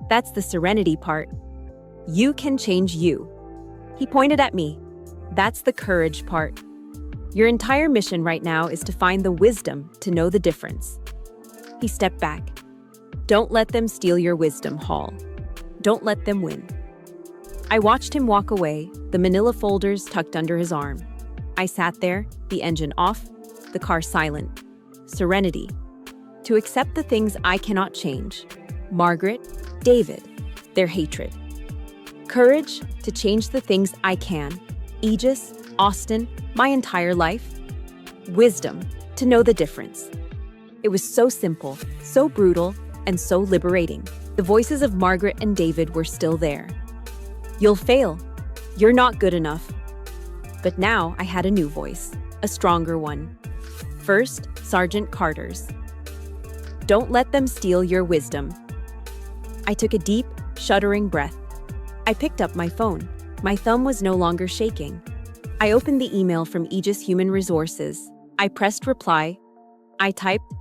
Speaker 1: That's the serenity part. You can change you. He pointed at me. That's the courage part. Your entire mission right now is to find the wisdom to know the difference. He stepped back. Don't let them steal your wisdom, Hall. Don't let them win. I watched him walk away, the manila folders tucked under his arm. I sat there, the engine off, the car silent. Serenity. To accept the things I cannot change. Margaret, David, their hatred. Courage to change the things I can. Aegis, Austin, my entire life. Wisdom to know the difference. It was so simple, so brutal, and so liberating. The voices of Margaret and David were still there. You'll fail. You're not good enough. But now I had a new voice, a stronger one. First, Sergeant Carter's. Don't let them steal your wisdom. I took a deep, shuddering breath. I picked up my phone. My thumb was no longer shaking. I opened the email from Aegis Human Resources. I pressed reply. I typed,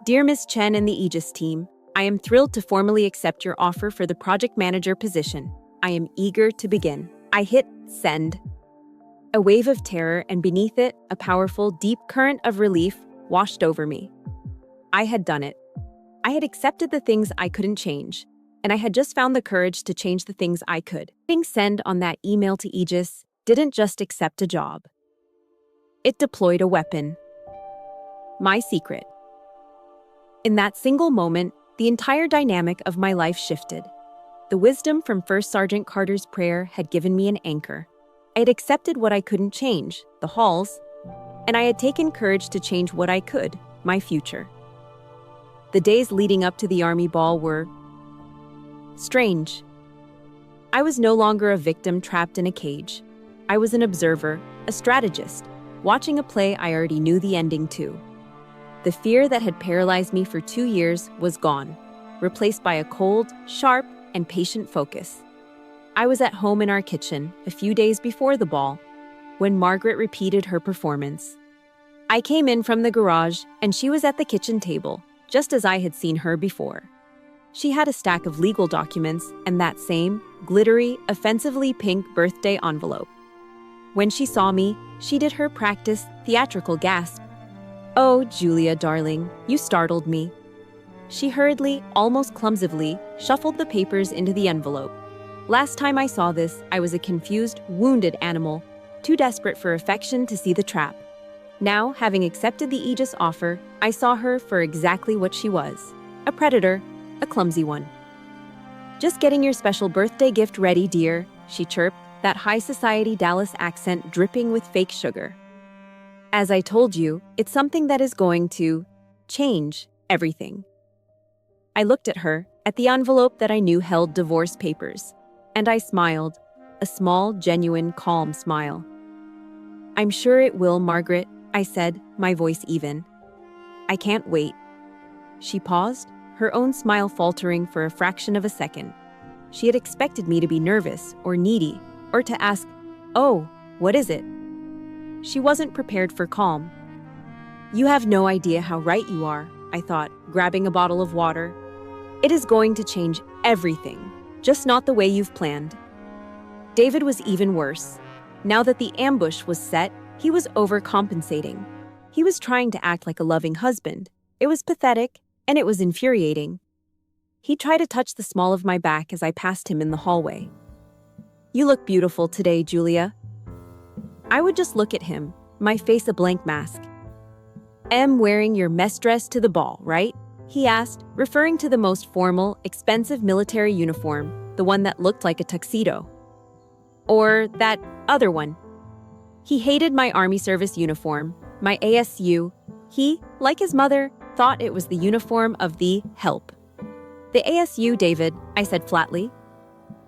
Speaker 1: Dear Ms. Chen and the Aegis team, I am thrilled to formally accept your offer for the project manager position. I am eager to begin. I hit send. A wave of terror, and beneath it, a powerful, deep current of relief washed over me. I had done it. I had accepted the things I couldn't change, and I had just found the courage to change the things I could. Hitting send on that email to Aegis didn't just accept a job. It deployed a weapon. My secret. In that single moment, the entire dynamic of my life shifted. The wisdom from First Sergeant Carter's prayer had given me an anchor. I had accepted what I couldn't change, the Halls, and I had taken courage to change what I could, my future. The days leading up to the Army Ball were strange. I was no longer a victim trapped in a cage. I was an observer, a strategist, watching a play I already knew the ending to. The fear that had paralyzed me for 2 years was gone, replaced by a cold, sharp, and patient focus. I was at home in our kitchen, a few days before the ball, when Margaret repeated her performance. I came in from the garage, and she was at the kitchen table, just as I had seen her before. She had a stack of legal documents and that same, glittery, offensively pink birthday envelope. When she saw me, she did her practice, theatrical gasp. Oh, Julia, darling, you startled me. She hurriedly, almost clumsily, shuffled the papers into the envelope. Last time I saw this, I was a confused, wounded animal, too desperate for affection to see the trap. Now, having accepted the Aegis offer, I saw her for exactly what she was. A predator, a clumsy one. Just getting your special birthday gift ready, dear, she chirped, that high society Dallas accent dripping with fake sugar. As I told you, it's something that is going to change everything. I looked at her, at the envelope that I knew held divorce papers, and I smiled, a small, genuine, calm smile. "I'm sure it will, Margaret," I said, my voice even. "I can't wait." She paused, her own smile faltering for a fraction of a second. She had expected me to be nervous or needy, or to ask, "Oh, what is it?" She wasn't prepared for calm. "You have no idea how right you are," I thought, grabbing a bottle of water. "It is going to change everything, just not the way you've planned." David was even worse. Now that the ambush was set, he was overcompensating. He was trying to act like a loving husband. It was pathetic, and it was infuriating. He tried to touch the small of my back as I passed him in the hallway. "You look beautiful today, Julia." I would just look at him, my face a blank mask. "Am wearing your mess dress to the ball, right?" he asked, referring to the most formal, expensive military uniform, the one that looked like a tuxedo. Or that other one. He hated my Army service uniform, my ASU. He, like his mother, thought it was the uniform of the help. "The ASU, David," I said flatly.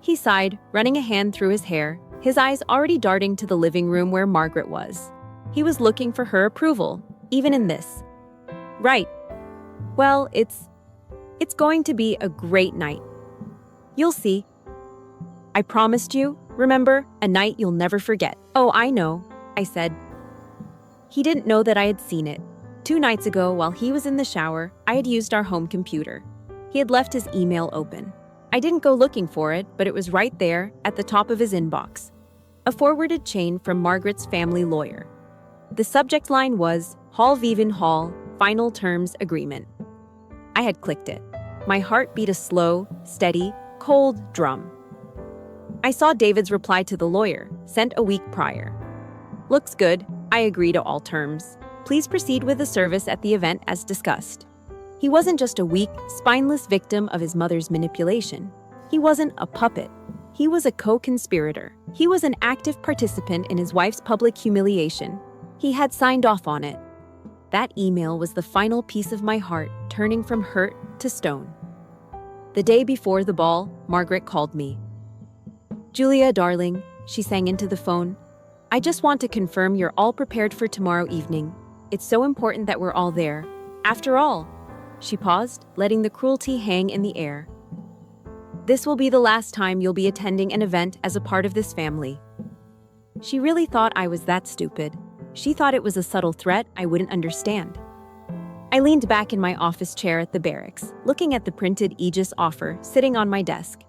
Speaker 1: He sighed, running a hand through his hair, his eyes already darting to the living room where Margaret was. He was looking for her approval, even in this. "Right. Well, it's going to be a great night. You'll see. I promised you, remember, a night you'll never forget." "Oh, I know," I said. He didn't know that I had seen it. 2 nights ago, while he was in the shower, I had used our home computer. He had left his email open. I didn't go looking for it, but it was right there, at the top of his inbox. A forwarded chain from Margaret's family lawyer. The subject line was, "Hall Viven Hall, Final Terms Agreement." I had clicked it. My heart beat a slow, steady, cold drum. I saw David's reply to the lawyer, sent a week prior. "Looks good. I agree to all terms. Please proceed with the service at the event as discussed." He wasn't just a weak, spineless victim of his mother's manipulation. He wasn't a puppet. He was a co-conspirator. He was an active participant in his wife's public humiliation. He had signed off on it. That email was the final piece of my heart, turning from hurt to stone. The day before the ball, Margaret called me. "Julia, darling," she sang into the phone. "I just want to confirm you're all prepared for tomorrow evening. It's so important that we're all there. After all," she paused, letting the cruelty hang in the air, "this will be the last time you'll be attending an event as a part of this family." She really thought I was that stupid. She thought it was a subtle threat I wouldn't understand. I leaned back in my office chair at the barracks, looking at the printed Aegis offer sitting on my desk.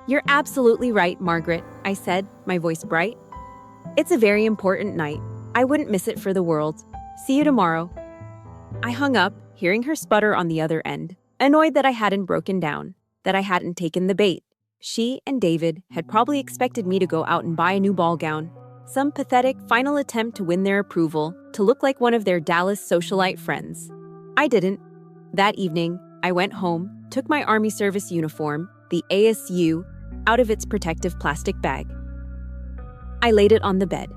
Speaker 1: "You're absolutely right, Margaret," I said, my voice bright. "It's a very important night. I wouldn't miss it for the world. See you tomorrow." I hung up, hearing her sputter on the other end, annoyed that I hadn't broken down, that I hadn't taken the bait. She and David had probably expected me to go out and buy a new ball gown, some pathetic final attempt to win their approval, to look like one of their Dallas socialite friends. I didn't. That evening, I went home, took my Army service uniform, the ASU, out of its protective plastic bag. I laid it on the bed.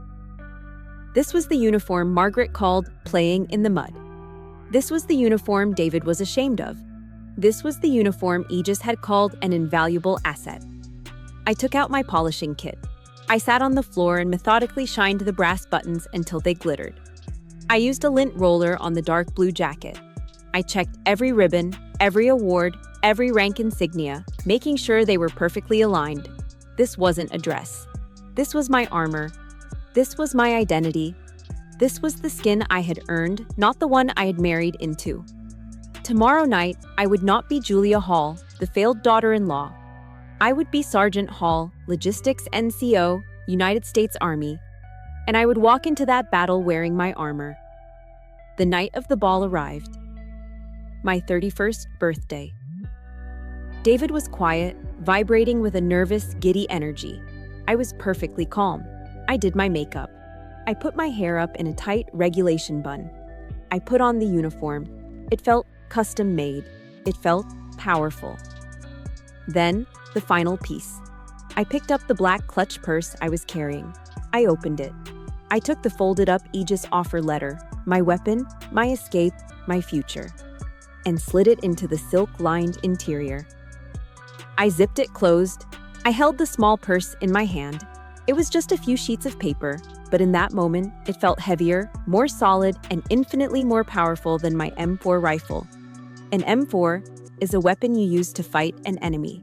Speaker 1: This was the uniform Margaret called playing in the mud. This was the uniform David was ashamed of. This was the uniform Aegis had called an invaluable asset. I took out my polishing kit. I sat on the floor and methodically shined the brass buttons until they glittered. I used a lint roller on the dark blue jacket. I checked every ribbon, every award, every rank insignia, making sure they were perfectly aligned. This wasn't a dress. This was my armor. This was my identity. This was the skin I had earned, not the one I had married into. Tomorrow night, I would not be Julia Hall, the failed daughter-in-law. I would be Sergeant Hall, Logistics NCO, United States Army, and I would walk into that battle wearing my armor. The night of the ball arrived. My 31st birthday. David was quiet, vibrating with a nervous, giddy energy. I was perfectly calm. I did my makeup. I put my hair up in a tight regulation bun. I put on the uniform. It felt custom-made. It felt powerful. Then, the final piece. I picked up the black clutch purse I was carrying. I opened it. I took the folded-up Aegis offer letter, my weapon, my escape, my future. and slid it into the silk-lined interior. I zipped it closed. I held the small purse in my hand. It was just a few sheets of paper, but in that moment, it felt heavier, more solid, and infinitely more powerful than my M4 rifle. An M4 is a weapon you use to fight an enemy.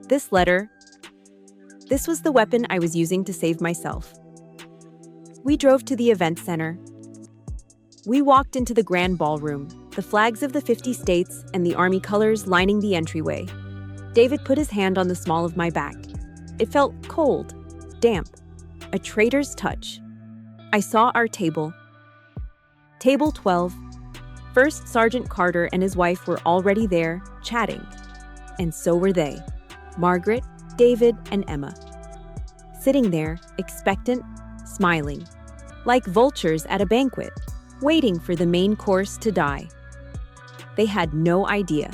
Speaker 1: This was the weapon I was using to save myself. We drove to the event center. We walked into the grand ballroom, the flags of the 50 states and the Army colors lining the entryway. David put his hand on the small of my back. It felt cold, damp, a traitor's touch. I saw our table. Table 12. First Sergeant Carter and his wife were already there, chatting. And so were they, Margaret, David, and Emma. Sitting there, expectant, smiling, like vultures at a banquet, waiting for the main course to die. They had no idea.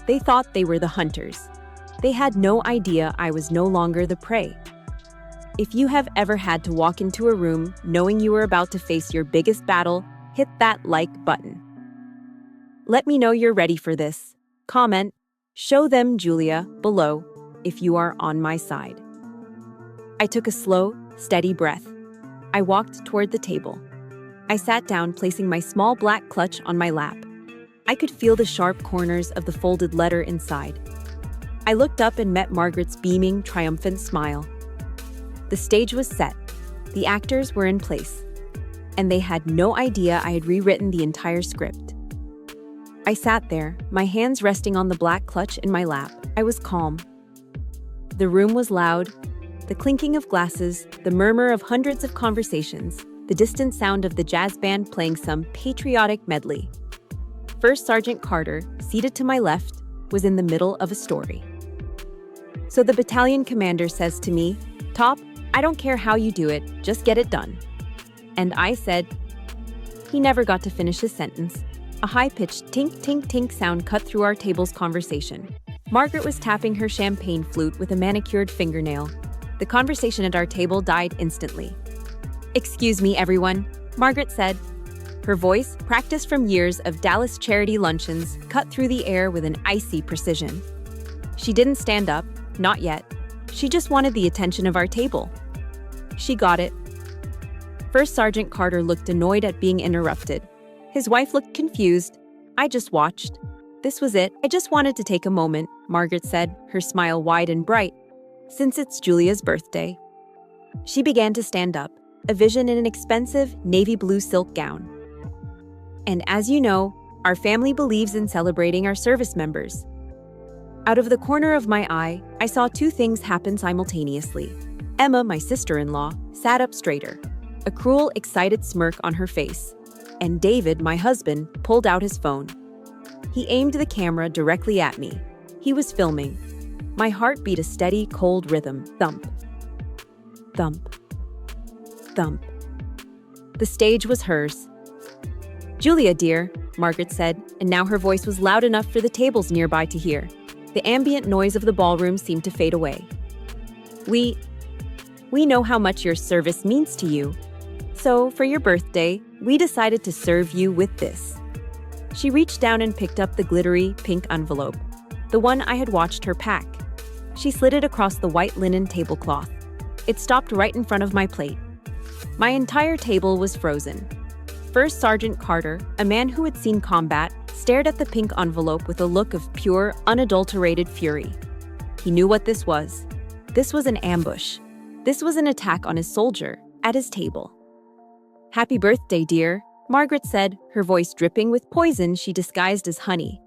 Speaker 1: They thought they were the hunters. They had no idea I was no longer the prey. If you have ever had to walk into a room knowing you were about to face your biggest battle, hit that like button. Let me know you're ready for this. Comment, show them Julia below if you are on my side. I took a slow, steady breath. I walked toward the table. I sat down, placing my small black clutch on my lap. I could feel the sharp corners of the folded letter inside. I looked up and met Margaret's beaming, triumphant smile. The stage was set. The actors were in place. And they had no idea I had rewritten the entire script. I sat there, my hands resting on the black clutch in my lap. I was calm. The room was loud. The clinking of glasses, the murmur of hundreds of conversations, the distant sound of the jazz band playing some patriotic medley. First Sergeant Carter, seated to my left, was in the middle of a story. So the battalion commander says to me, "Top, I don't care how you do it, just get it done." And I said, he never got to finish his sentence. A high-pitched tink-tink-tink sound cut through our table's conversation. Margaret was tapping her champagne flute with a manicured fingernail. The conversation at our table died instantly. "Excuse me, everyone," Margaret said. Her voice, practiced from years of Dallas charity luncheons, cut through the air with an icy precision. She didn't stand up, not yet. She just wanted the attention of our table. She got it. First Sergeant Carter looked annoyed at being interrupted. His wife looked confused. I just watched. This was it. "I just wanted to take a moment," Margaret said, her smile wide and bright. "Since it's Julia's birthday." She began to stand up, a vision in an expensive navy blue silk gown. "And as you know, our family believes in celebrating our service members." Out of the corner of my eye, I saw two things happen simultaneously. Emma, my sister-in-law, sat up straighter, a cruel, excited smirk on her face. And David, my husband, pulled out his phone. He aimed the camera directly at me. He was filming. My heart beat a steady, cold rhythm. Thump. Thump. Thump. The stage was hers. "Julia, dear," Margaret said, and now her voice was loud enough for the tables nearby to hear. The ambient noise of the ballroom seemed to fade away. We know how much your service means to you. So, for your birthday, we decided to serve you with this." She reached down and picked up the glittery, pink envelope, the one I had watched her pack. She slid it across the white linen tablecloth. It stopped right in front of my plate. My entire table was frozen. First Sergeant Carter, a man who had seen combat, stared at the pink envelope with a look of pure, unadulterated fury. He knew what this was. This was an ambush. This was an attack on his soldier, at his table. "Happy birthday, dear," Margaret said, her voice dripping with poison she disguised as honey.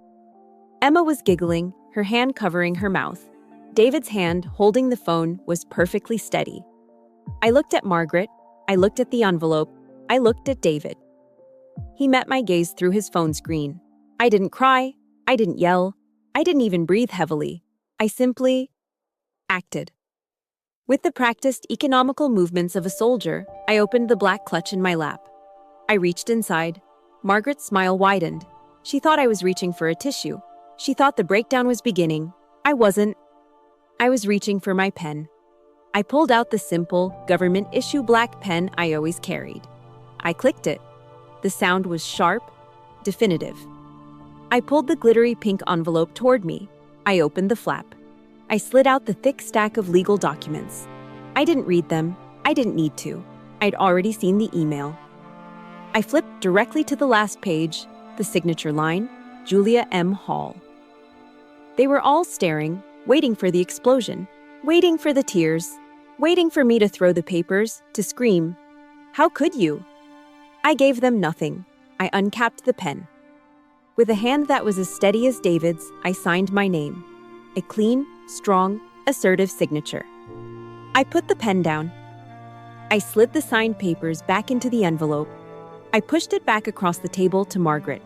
Speaker 1: Emma was giggling, her hand covering her mouth. David's hand, holding the phone, was perfectly steady. I looked at Margaret. I looked at the envelope. I looked at David. He met my gaze through his phone screen. I didn't cry. I didn't yell. I didn't even breathe heavily. I simply acted. With the practiced, economical movements of a soldier, I opened the black clutch in my lap. I reached inside. Margaret's smile widened. She thought I was reaching for a tissue. She thought the breakdown was beginning. I wasn't. I was reaching for my pen. I pulled out the simple, government-issue black pen I always carried. I clicked it. The sound was sharp, definitive. I pulled the glittery pink envelope toward me. I opened the flap. I slid out the thick stack of legal documents. I didn't read them. I didn't need to. I'd already seen the email. I flipped directly to the last page, the signature line, Julia M. Hall. They were all staring, waiting for the explosion, waiting for the tears, waiting for me to throw the papers, to scream. How could you? I gave them nothing. I uncapped the pen. With a hand that was as steady as David's, I signed my name. A clean, strong, assertive signature. I put the pen down. I slid the signed papers back into the envelope. I pushed it back across the table to Margaret.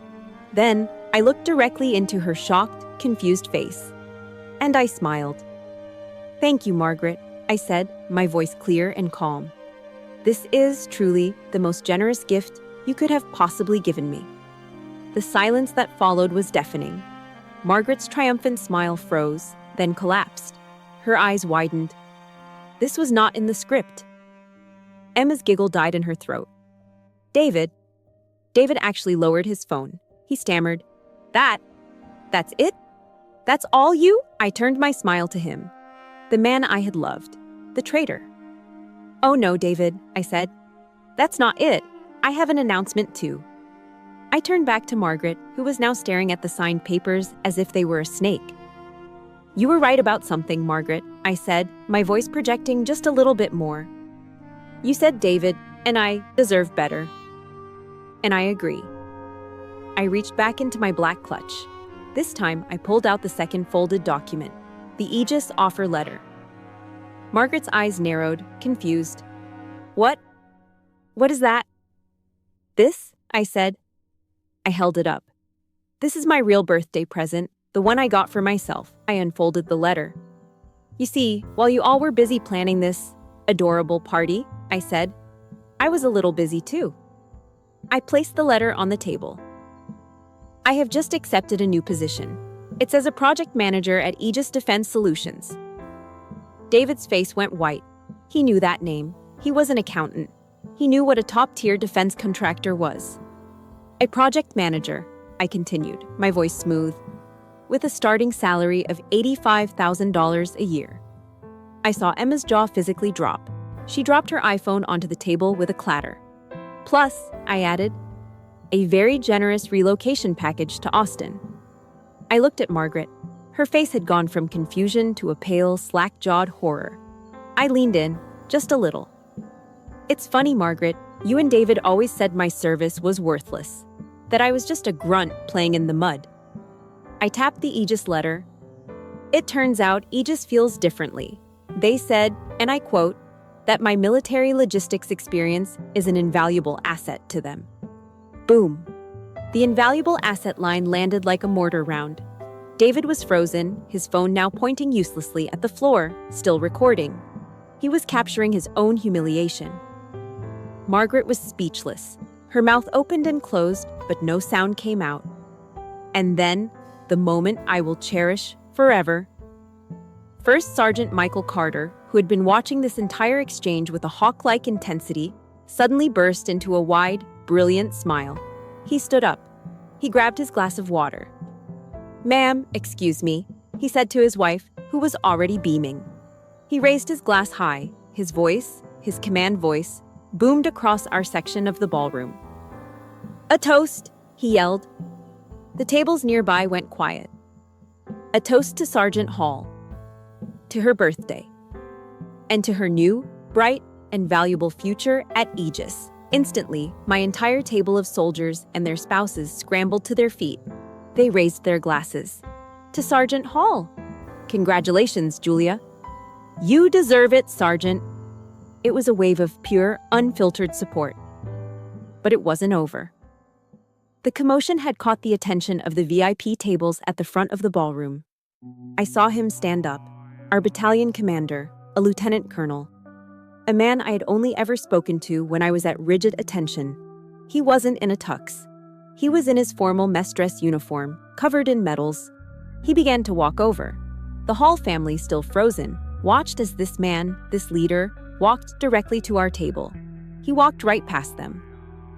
Speaker 1: Then, I looked directly into her shocked, confused face. And I smiled. "Thank you, Margaret," I said, my voice clear and calm. "This is, truly, the most generous gift you could have possibly given me." The silence that followed was deafening. Margaret's triumphant smile froze, then collapsed. Her eyes widened. This was not in the script. Emma's giggle died in her throat. David actually lowered his phone. He stammered, That's it? That's all you?" I turned my smile to him. The man I had loved. The traitor. "Oh no, David," I said. "That's not it. I have an announcement too." I turned back to Margaret, who was now staring at the signed papers as if they were a snake. "You were right about something, Margaret," I said, my voice projecting just a little bit more. "You said David, and I deserve better." And I agree. I reached back into my black clutch. This time, I pulled out the second folded document, the Aegis offer letter. Margaret's eyes narrowed, confused. What is that?" "This," I said. I held it up. "This is my real birthday present, the one I got for myself." I unfolded the letter. "You see, while you all were busy planning this adorable party," I said, "I was a little busy too." I placed the letter on the table. "I have just accepted a new position. It's as a project manager at Aegis Defense Solutions." David's face went white. He knew that name. He was an accountant. He knew what a top-tier defense contractor was. "A project manager," I continued, my voice smooth, "with a starting salary of $85,000 a year." I saw Emma's jaw physically drop. She dropped her iPhone onto the table with a clatter. "Plus," I added, "a very generous relocation package to Austin." I looked at Margaret. Her face had gone from confusion to a pale, slack-jawed horror. I leaned in, just a little. "It's funny, Margaret, you and David always said my service was worthless, that I was just a grunt playing in the mud." I tapped the Aegis letter. "It turns out Aegis feels differently. They said, and I quote, that my military logistics experience is an invaluable asset to them." Boom. The invaluable asset line landed like a mortar round. David was frozen, his phone now pointing uselessly at the floor, still recording. He was capturing his own humiliation. Margaret was speechless. Her mouth opened and closed, but no sound came out. And then, the moment I will cherish forever. First Sergeant Michael Carter, who had been watching this entire exchange with a hawk-like intensity, suddenly burst into a wide, brilliant smile. He stood up. He grabbed his glass of water. "Ma'am, excuse me," he said to his wife, who was already beaming. He raised his glass high. His voice, his command voice, boomed across our section of the ballroom. "A toast," he yelled. The tables nearby went quiet. A toast to Sergeant Hall. To her birthday. And to her new, bright, and valuable future at Aegis. Instantly, my entire table of soldiers and their spouses scrambled to their feet. They raised their glasses. "To Sergeant Hall. Congratulations, Julia." "You deserve it, Sergeant." It was a wave of pure, unfiltered support. But it wasn't over. The commotion had caught the attention of the VIP tables at the front of the ballroom. I saw him stand up, our battalion commander, a lieutenant colonel. A man I had only ever spoken to when I was at rigid attention. He wasn't in a tux. He was in his formal mess dress uniform, covered in medals. He began to walk over. The Hall family, still frozen, watched as this man, this leader, walked directly to our table. He walked right past them.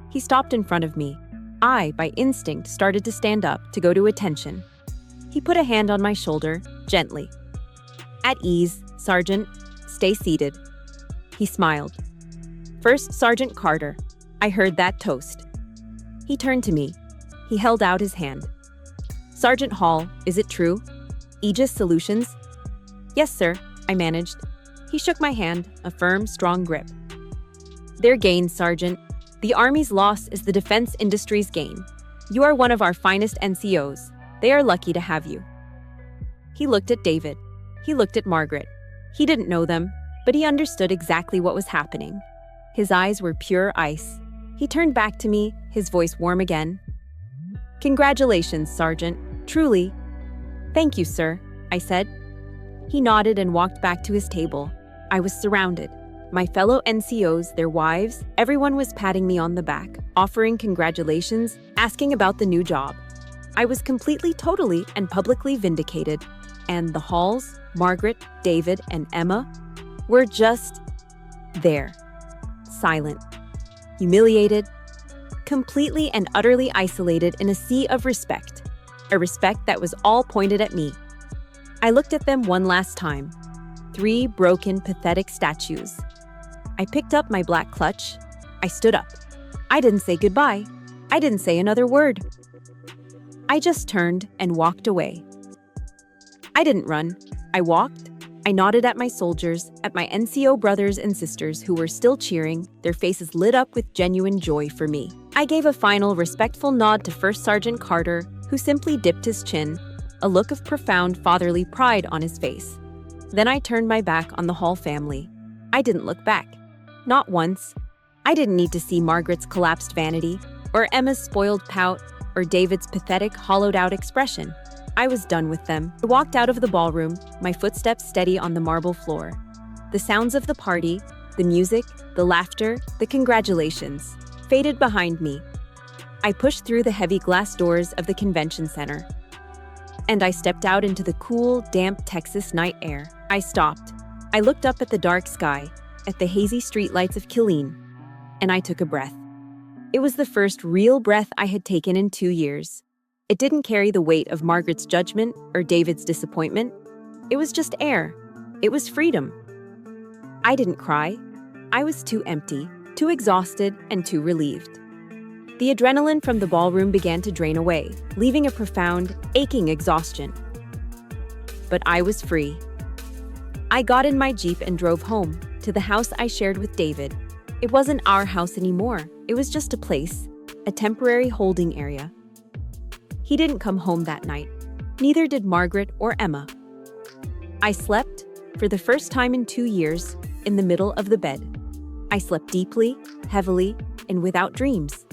Speaker 1: He stopped in front of me. I, by instinct, started to stand up to go to attention. He put a hand on my shoulder, gently. "At ease, Sergeant. Stay seated." He smiled. "First Sergeant Carter." I heard that toast. He turned to me. He held out his hand. "Sergeant Hall, is it true? Aegis Solutions?" "Yes, sir," I managed. He shook my hand, a firm, strong grip. "Their gain, Sergeant. The Army's loss is the defense industry's gain. You are one of our finest NCOs. They are lucky to have you." He looked at David. He looked at Margaret. He didn't know them, but he understood exactly what was happening. His eyes were pure ice. He turned back to me, his voice warm again. "Congratulations, Sergeant. Truly." "Thank you, sir," I said. He nodded and walked back to his table. I was surrounded. My fellow NCOs, their wives, everyone was patting me on the back, offering congratulations, asking about the new job. I was completely, totally, and publicly vindicated. And the Halls, Margaret, David, and Emma were just there. Silent. Humiliated. Completely and utterly isolated in a sea of respect. A respect that was all pointed at me. I looked at them one last time. 3 broken, pathetic statues. I picked up my black clutch. I stood up. I didn't say goodbye. I didn't say another word. I just turned and walked away. I didn't run. I walked. I nodded at my soldiers, at my NCO brothers and sisters who were still cheering, their faces lit up with genuine joy for me. I gave a final, respectful nod to First Sergeant Carter, who simply dipped his chin, a look of profound fatherly pride on his face. Then I turned my back on the Hall family. I didn't look back. Not once. I didn't need to see Margaret's collapsed vanity, or Emma's spoiled pout, or David's pathetic, hollowed-out expression. I was done with them. I walked out of the ballroom, my footsteps steady on the marble floor. The sounds of the party, the music, the laughter, the congratulations, faded behind me. I pushed through the heavy glass doors of the convention center. And I stepped out into the cool, damp Texas night air. I stopped. I looked up at the dark sky, at the hazy streetlights of Killeen, and I took a breath. It was the first real breath I had taken in 2 years. It didn't carry the weight of Margaret's judgment or David's disappointment. It was just air. It was freedom. I didn't cry. I was too empty, too exhausted, and too relieved. The adrenaline from the ballroom began to drain away, leaving a profound, aching exhaustion. But I was free. I got in my Jeep and drove home, to the house I shared with David. It wasn't our house anymore. It was just a place, a temporary holding area. He didn't come home that night. Neither did Margaret or Emma. I slept, for the first time in 2 years, in the middle of the bed. I slept deeply, heavily, and without dreams.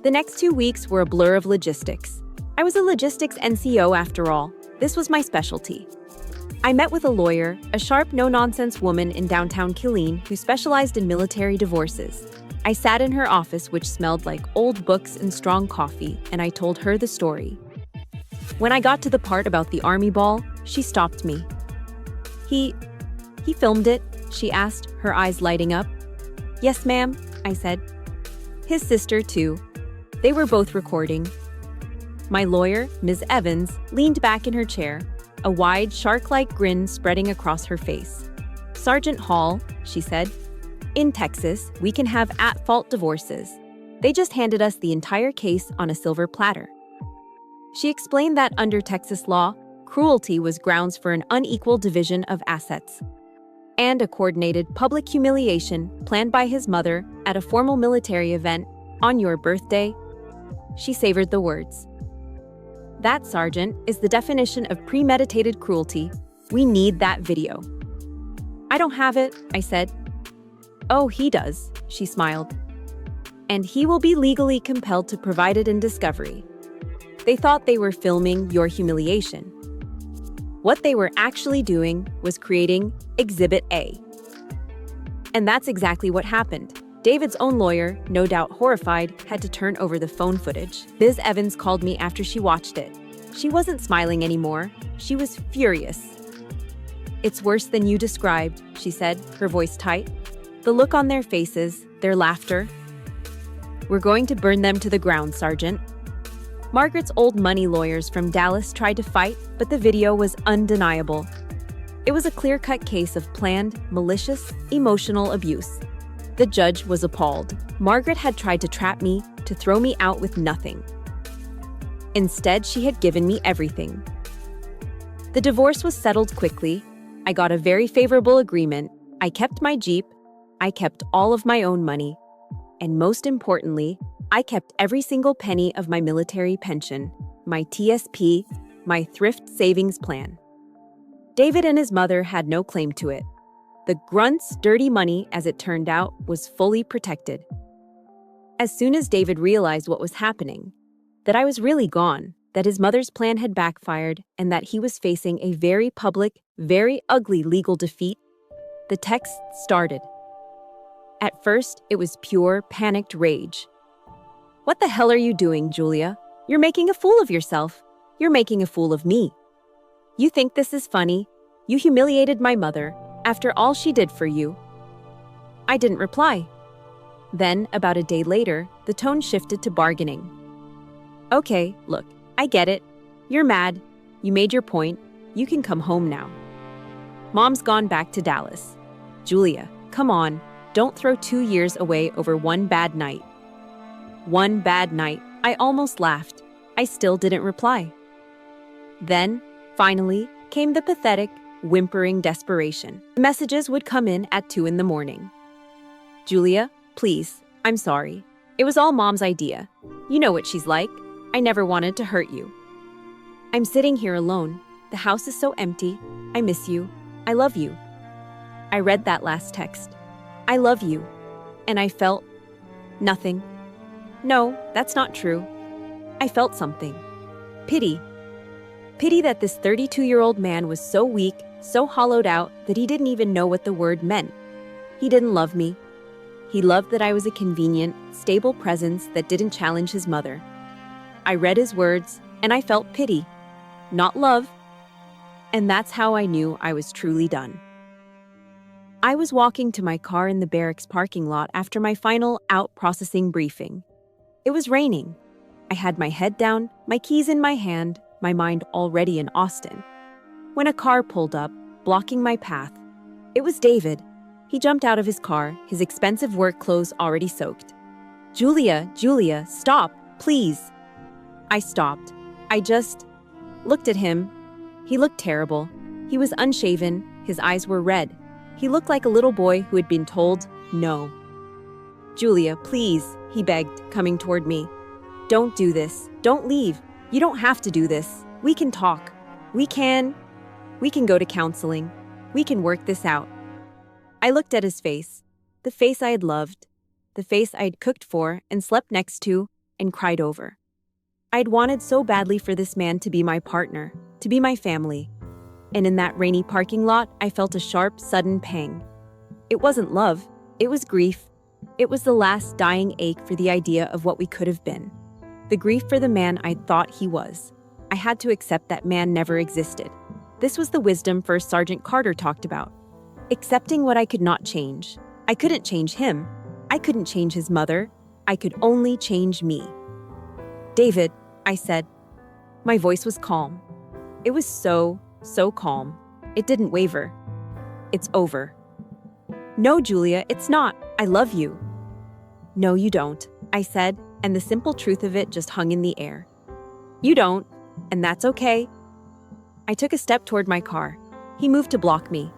Speaker 1: The next 2 weeks were a blur of logistics. I was a logistics NCO after all. This was my specialty. I met with a lawyer, a sharp, no-nonsense woman in downtown Killeen who specialized in military divorces. I sat in her office, which smelled like old books and strong coffee, and I told her the story. When I got to the part about the Army ball, she stopped me. He filmed it?" she asked, her eyes lighting up. "Yes, ma'am," I said. "His sister, too. They were both recording." My lawyer, Ms. Evans, leaned back in her chair, a wide, shark-like grin spreading across her face. "Sergeant Hall," she said, "in Texas, we can have at-fault divorces. They just handed us the entire case on a silver platter." She explained that under Texas law, cruelty was grounds for an unequal division of assets. And a coordinated public humiliation planned by his mother at a formal military event on your birthday. She savored the words. "That, Sergeant, is the definition of premeditated cruelty. We need that video." "I don't have it," I said. "Oh, he does," she smiled. "And he will be legally compelled to provide it in discovery." They thought they were filming your humiliation. What they were actually doing was creating Exhibit A. And that's exactly what happened. David's own lawyer, no doubt horrified, had to turn over the phone footage. Ms. Evans called me after she watched it. She wasn't smiling anymore. She was furious. "It's worse than you described," she said, her voice tight. The look on their faces, their laughter. We're going to burn them to the ground, Sergeant. Margaret's old money lawyers from Dallas tried to fight, but the video was undeniable. It was a clear-cut case of planned, malicious, emotional abuse. The judge was appalled. Margaret had tried to trap me, to throw me out with nothing. Instead, she had given me everything. The divorce was settled quickly. I got a very favorable agreement. I kept my Jeep. I kept all of my own money. And most importantly, I kept every single penny of my military pension, my TSP, my thrift savings plan. David and his mother had no claim to it. The grunt's dirty money, as it turned out, was fully protected. As soon as David realized what was happening, that I was really gone, that his mother's plan had backfired, and that he was facing a very public, very ugly legal defeat, the text started. At first, it was pure, panicked rage. "What the hell are you doing, Julia? You're making a fool of yourself. You're making a fool of me. You think this is funny? You humiliated my mother, after all she did for you." I didn't reply. Then, about a day later, the tone shifted to bargaining. "Okay, look, I get it. You're mad. You made your point. You can come home now. Mom's gone back to Dallas. Julia, come on. Don't throw 2 years away over one bad night." One bad night. I almost laughed. I still didn't reply. Then, finally, came the pathetic, whimpering desperation. The messages would come in at 2 in the morning. "Julia, please, I'm sorry. It was all Mom's idea. You know what she's like. I never wanted to hurt you. I'm sitting here alone. The house is so empty. I miss you. I love you." I read that last text. "I love you." And I felt nothing. No, that's not true. I felt something. Pity. Pity that this 32-year-old man was so weak, so hollowed out that he didn't even know what the word meant. He didn't love me. He loved that I was a convenient, stable presence that didn't challenge his mother. I read his words, and I felt pity, not love. And that's how I knew I was truly done. I was walking to my car in the barracks parking lot after my final out-processing briefing. It was raining. I had my head down, my keys in my hand, my mind already in Austin, when a car pulled up, blocking my path. It was David. He jumped out of his car, his expensive work clothes already soaked. Julia, stop, please." I stopped. I just looked at him. He looked terrible. He was unshaven. His eyes were red. He looked like a little boy who had been told no. "Julia, please," he begged, coming toward me. "Don't do this. Don't leave. You don't have to do this. We can talk. We can go to counseling. We can work this out." I looked at his face, the face I had loved, the face I had cooked for and slept next to and cried over. I'd wanted so badly for this man to be my partner, to be my family. And in that rainy parking lot, I felt a sharp, sudden pang. It wasn't love. It was grief. It was the last dying ache for the idea of what we could have been. The grief for the man I thought he was. I had to accept that man never existed. This was the wisdom First Sergeant Carter talked about. Accepting what I could not change. I couldn't change him. I couldn't change his mother. I could only change me. "David," I said. My voice was calm. It was so calm. It didn't waver. "It's over." "No, Julia, it's not. I love you." "No, you don't," I said, and the simple truth of it just hung in the air. "You don't, and that's okay." I took a step toward my car. He moved to block me.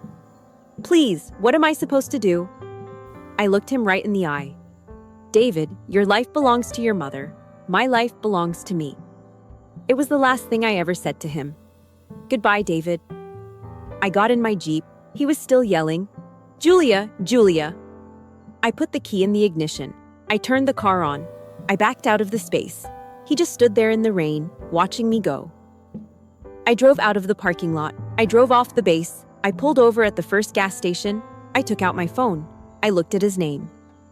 Speaker 1: "Please, what am I supposed to do?" I looked him right in the eye. "David, your life belongs to your mother. My life belongs to me." It was the last thing I ever said to him. "Goodbye, David." I got in my Jeep. He was still yelling, "Julia, Julia." I put the key in the ignition. I turned the car on. I backed out of the space. He just stood there in the rain, watching me go. I drove out of the parking lot. I drove off the base. I pulled over at the first gas station. I took out my phone. I looked at his name.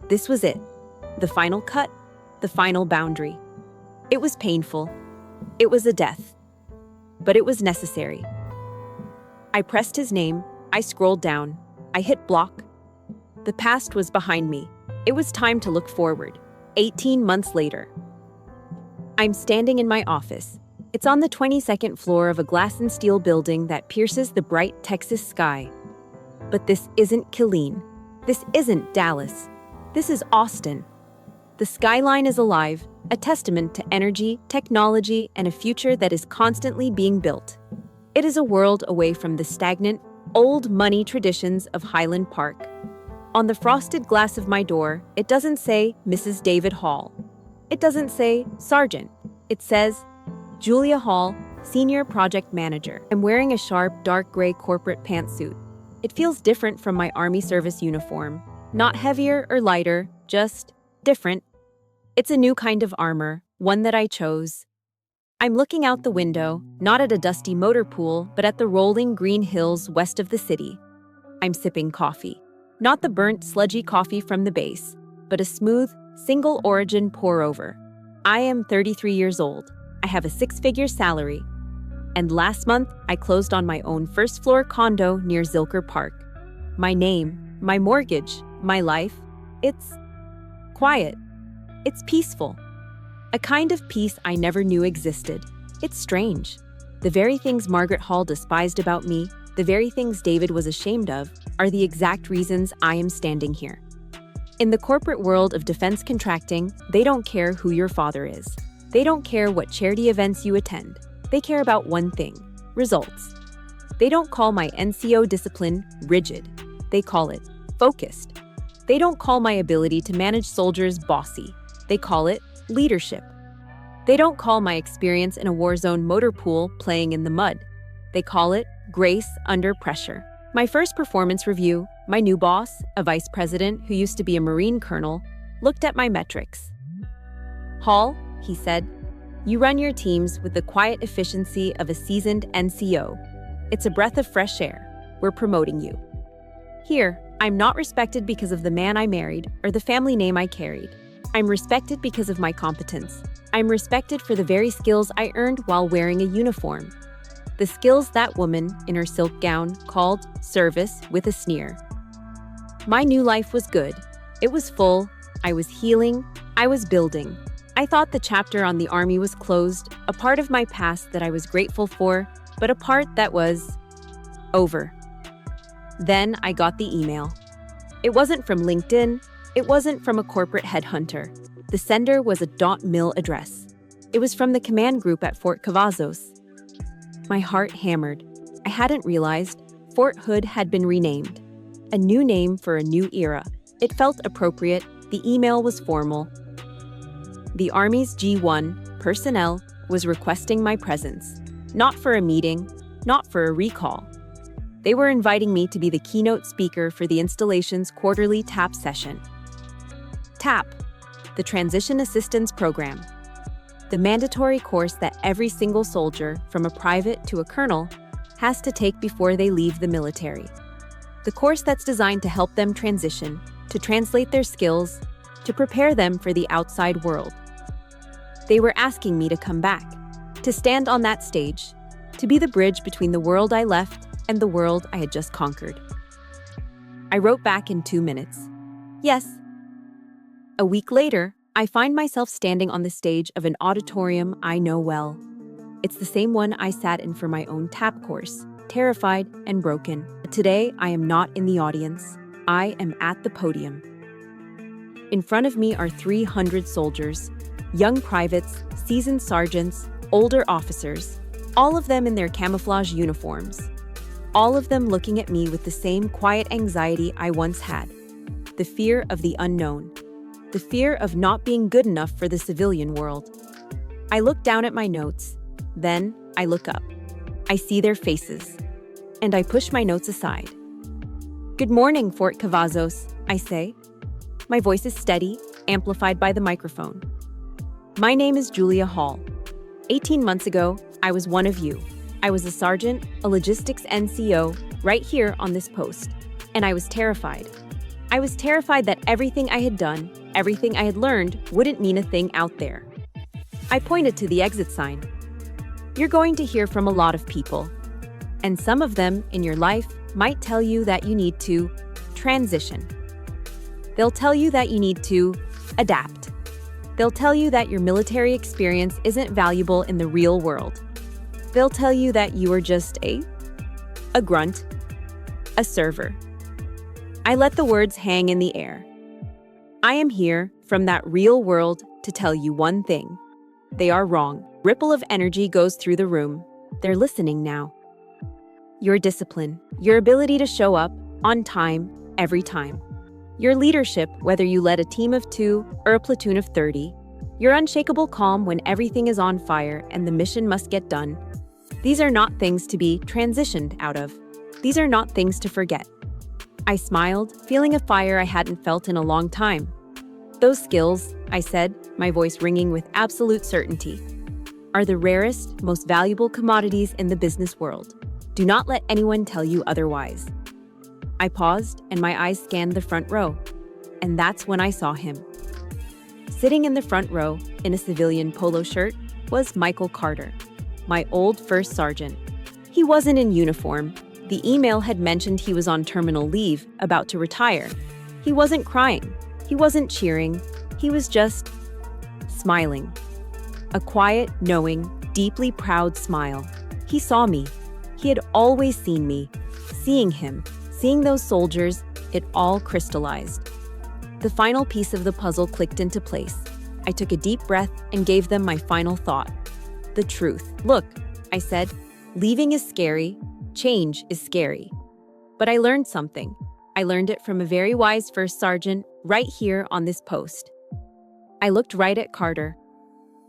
Speaker 1: This was it. The final cut. The final boundary. It was painful. It was a death. But it was necessary. I pressed his name. I scrolled down. I hit block. The past was behind me. It was time to look forward. 18 months later. I'm standing in my office. It's on the 22nd floor of a glass and steel building that pierces the bright Texas sky. But this isn't Killeen. This isn't Dallas. This is Austin. The skyline is alive, a testament to energy, technology, and a future that is constantly being built. It is a world away from the stagnant, old money traditions of Highland Park. On the frosted glass of my door, it doesn't say Mrs. David Hall. It doesn't say Sergeant. It says Julia Hall, Senior Project Manager. I'm wearing a sharp, dark gray corporate pantsuit. It feels different from my Army service uniform. Not heavier or lighter, just different. It's a new kind of armor, one that I chose. I'm looking out the window, not at a dusty motor pool, but at the rolling green hills west of the city. I'm sipping coffee. Not the burnt, sludgy coffee from the base, but a smooth, single-origin pour-over. I am 33 years old. I have a six-figure salary. And last month, I closed on my own first-floor condo near Zilker Park. My name, my mortgage, my life, it's quiet. It's peaceful. A kind of peace I never knew existed. It's strange. The very things Margaret Hall despised about me, the very things David was ashamed of, are the exact reasons I am standing here. In the corporate world of defense contracting, they don't care who your father is. They don't care what charity events you attend. They care about one thing: results. They don't call my NCO discipline rigid. They call it focused. They don't call my ability to manage soldiers bossy. They call it leadership. They don't call my experience in a war zone motor pool playing in the mud. They call it grace under pressure. My first performance review, my new boss, a vice president who used to be a Marine colonel, looked at my metrics. Hall, he said, you run your teams with the quiet efficiency of a seasoned NCO. It's a breath of fresh air. We're promoting you. Here, I'm not respected because of the man I married or the family name I carried. I'm respected because of my competence. I'm respected for the very skills I earned while wearing a uniform. The skills that woman, in her silk gown, called service with a sneer. My new life was good. It was full. I was healing. I was building. I thought the chapter on the Army was closed, a part of my past that I was grateful for, but a part that was over. Then I got the email. It wasn't from LinkedIn. It wasn't from a corporate headhunter. The sender was a .mil address. It was from the command group at Fort Cavazos. My heart hammered. I hadn't realized Fort Hood had been renamed. A new name for a new era. It felt appropriate. The email was formal. The Army's G1 personnel was requesting my presence. Not for a meeting, not for a recall. They were inviting me to be the keynote speaker for the installation's quarterly TAP session. TAP, the Transition Assistance Program. The mandatory course that every single soldier, from a private to a colonel, has to take before they leave the military. The course that's designed to help them transition, to translate their skills, to prepare them for the outside world. They were asking me to come back, to stand on that stage, to be the bridge between the world I left and the world I had just conquered. I wrote back in 2 minutes. Yes. A week later, I find myself standing on the stage of an auditorium I know well. It's the same one I sat in for my own TAP course, terrified and broken. Today, I am not in the audience. I am at the podium. In front of me are 300 soldiers, young privates, seasoned sergeants, older officers, all of them in their camouflage uniforms. All of them looking at me with the same quiet anxiety I once had. The fear of the unknown. The fear of not being good enough for the civilian world. I look down at my notes. Then I look up. I see their faces. And I push my notes aside. Good morning, Fort Cavazos, I say. My voice is steady, amplified by the microphone. My name is Julia Hall. 18 months ago, I was one of you. I was a sergeant, a logistics NCO, right here on this post. And I was terrified. I was terrified that everything I had done, everything I had learned, wouldn't mean a thing out there. I pointed to the exit sign. You're going to hear from a lot of people. And some of them in your life might tell you that you need to transition. They'll tell you that you need to adapt. They'll tell you that your military experience isn't valuable in the real world. They'll tell you that you are just a grunt, a server. I let the words hang in the air. I am here, from that real world, to tell you one thing. They are wrong. Ripple of energy goes through the room. They're listening now. Your discipline, your ability to show up, on time, every time. Your leadership, whether you led a team of 2 or a platoon of 30. Your unshakable calm when everything is on fire and the mission must get done. These are not things to be transitioned out of. These are not things to forget. I smiled, feeling a fire I hadn't felt in a long time. Those skills, I said, my voice ringing with absolute certainty, are the rarest, most valuable commodities in the business world. Do not let anyone tell you otherwise. I paused and my eyes scanned the front row. And that's when I saw him. Sitting in the front row, in a civilian polo shirt, was Michael Carter, my old first sergeant. He wasn't in uniform. The email had mentioned he was on terminal leave, about to retire. He wasn't crying. He wasn't cheering. He was just smiling. A quiet, knowing, deeply proud smile. He saw me. He had always seen me. Seeing him, seeing those soldiers, it all crystallized. The final piece of the puzzle clicked into place. I took a deep breath and gave them my final thought. The truth. Look, I said, leaving is scary. Change is scary. But I learned something. I learned it from a very wise first sergeant right here on this post. I looked right at Carter.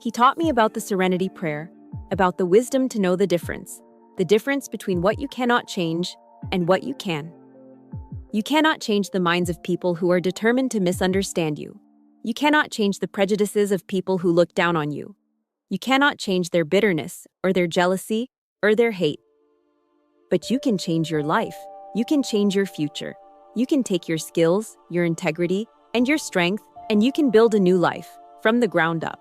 Speaker 1: He taught me about the serenity prayer, about the wisdom to know the difference between what you cannot change and what you can. You cannot change the minds of people who are determined to misunderstand you. You cannot change the prejudices of people who look down on you. You cannot change their bitterness or their jealousy or their hate. But you can change your life. You can change your future. You can take your skills, your integrity, and your strength, and you can build a new life from the ground up.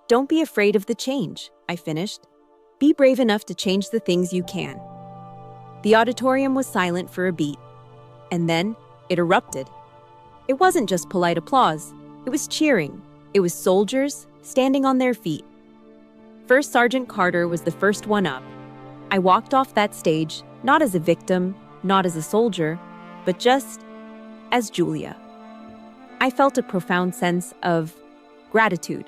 Speaker 1: Don't be afraid of the change, I finished. Be brave enough to change the things you can. The auditorium was silent for a beat, and then it erupted. It wasn't just polite applause. It was cheering. It was soldiers standing on their feet. First Sergeant Carter was the first one up. I walked off that stage, not as a victim, not as a soldier, but just as Julia. I felt a profound sense of gratitude.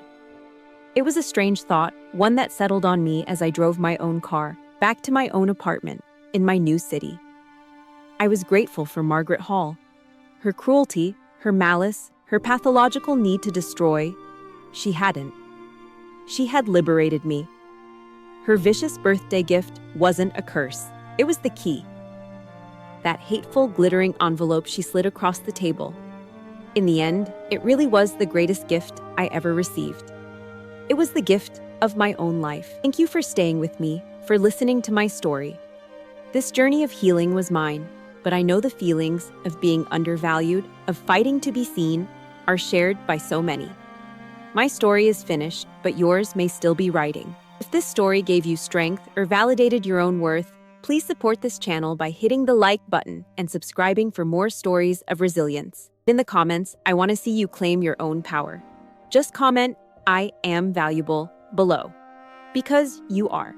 Speaker 1: It was a strange thought, one that settled on me as I drove my own car back to my own apartment in my new city. I was grateful for Margaret Hall. Her cruelty, her malice, her pathological need to destroy, she hadn't. She had liberated me. Her vicious birthday gift wasn't a curse. It was the key. That hateful, glittering envelope she slid across the table. In the end, it really was the greatest gift I ever received. It was the gift of my own life. Thank you for staying with me, for listening to my story. This journey of healing was mine, but I know the feelings of being undervalued, of fighting to be seen, are shared by so many. My story is finished, but yours may still be writing. If this story gave you strength or validated your own worth, please support this channel by hitting the like button and subscribing for more stories of resilience. In the comments, I want to see you claim your own power. Just comment, "I am valuable," below. Because you are.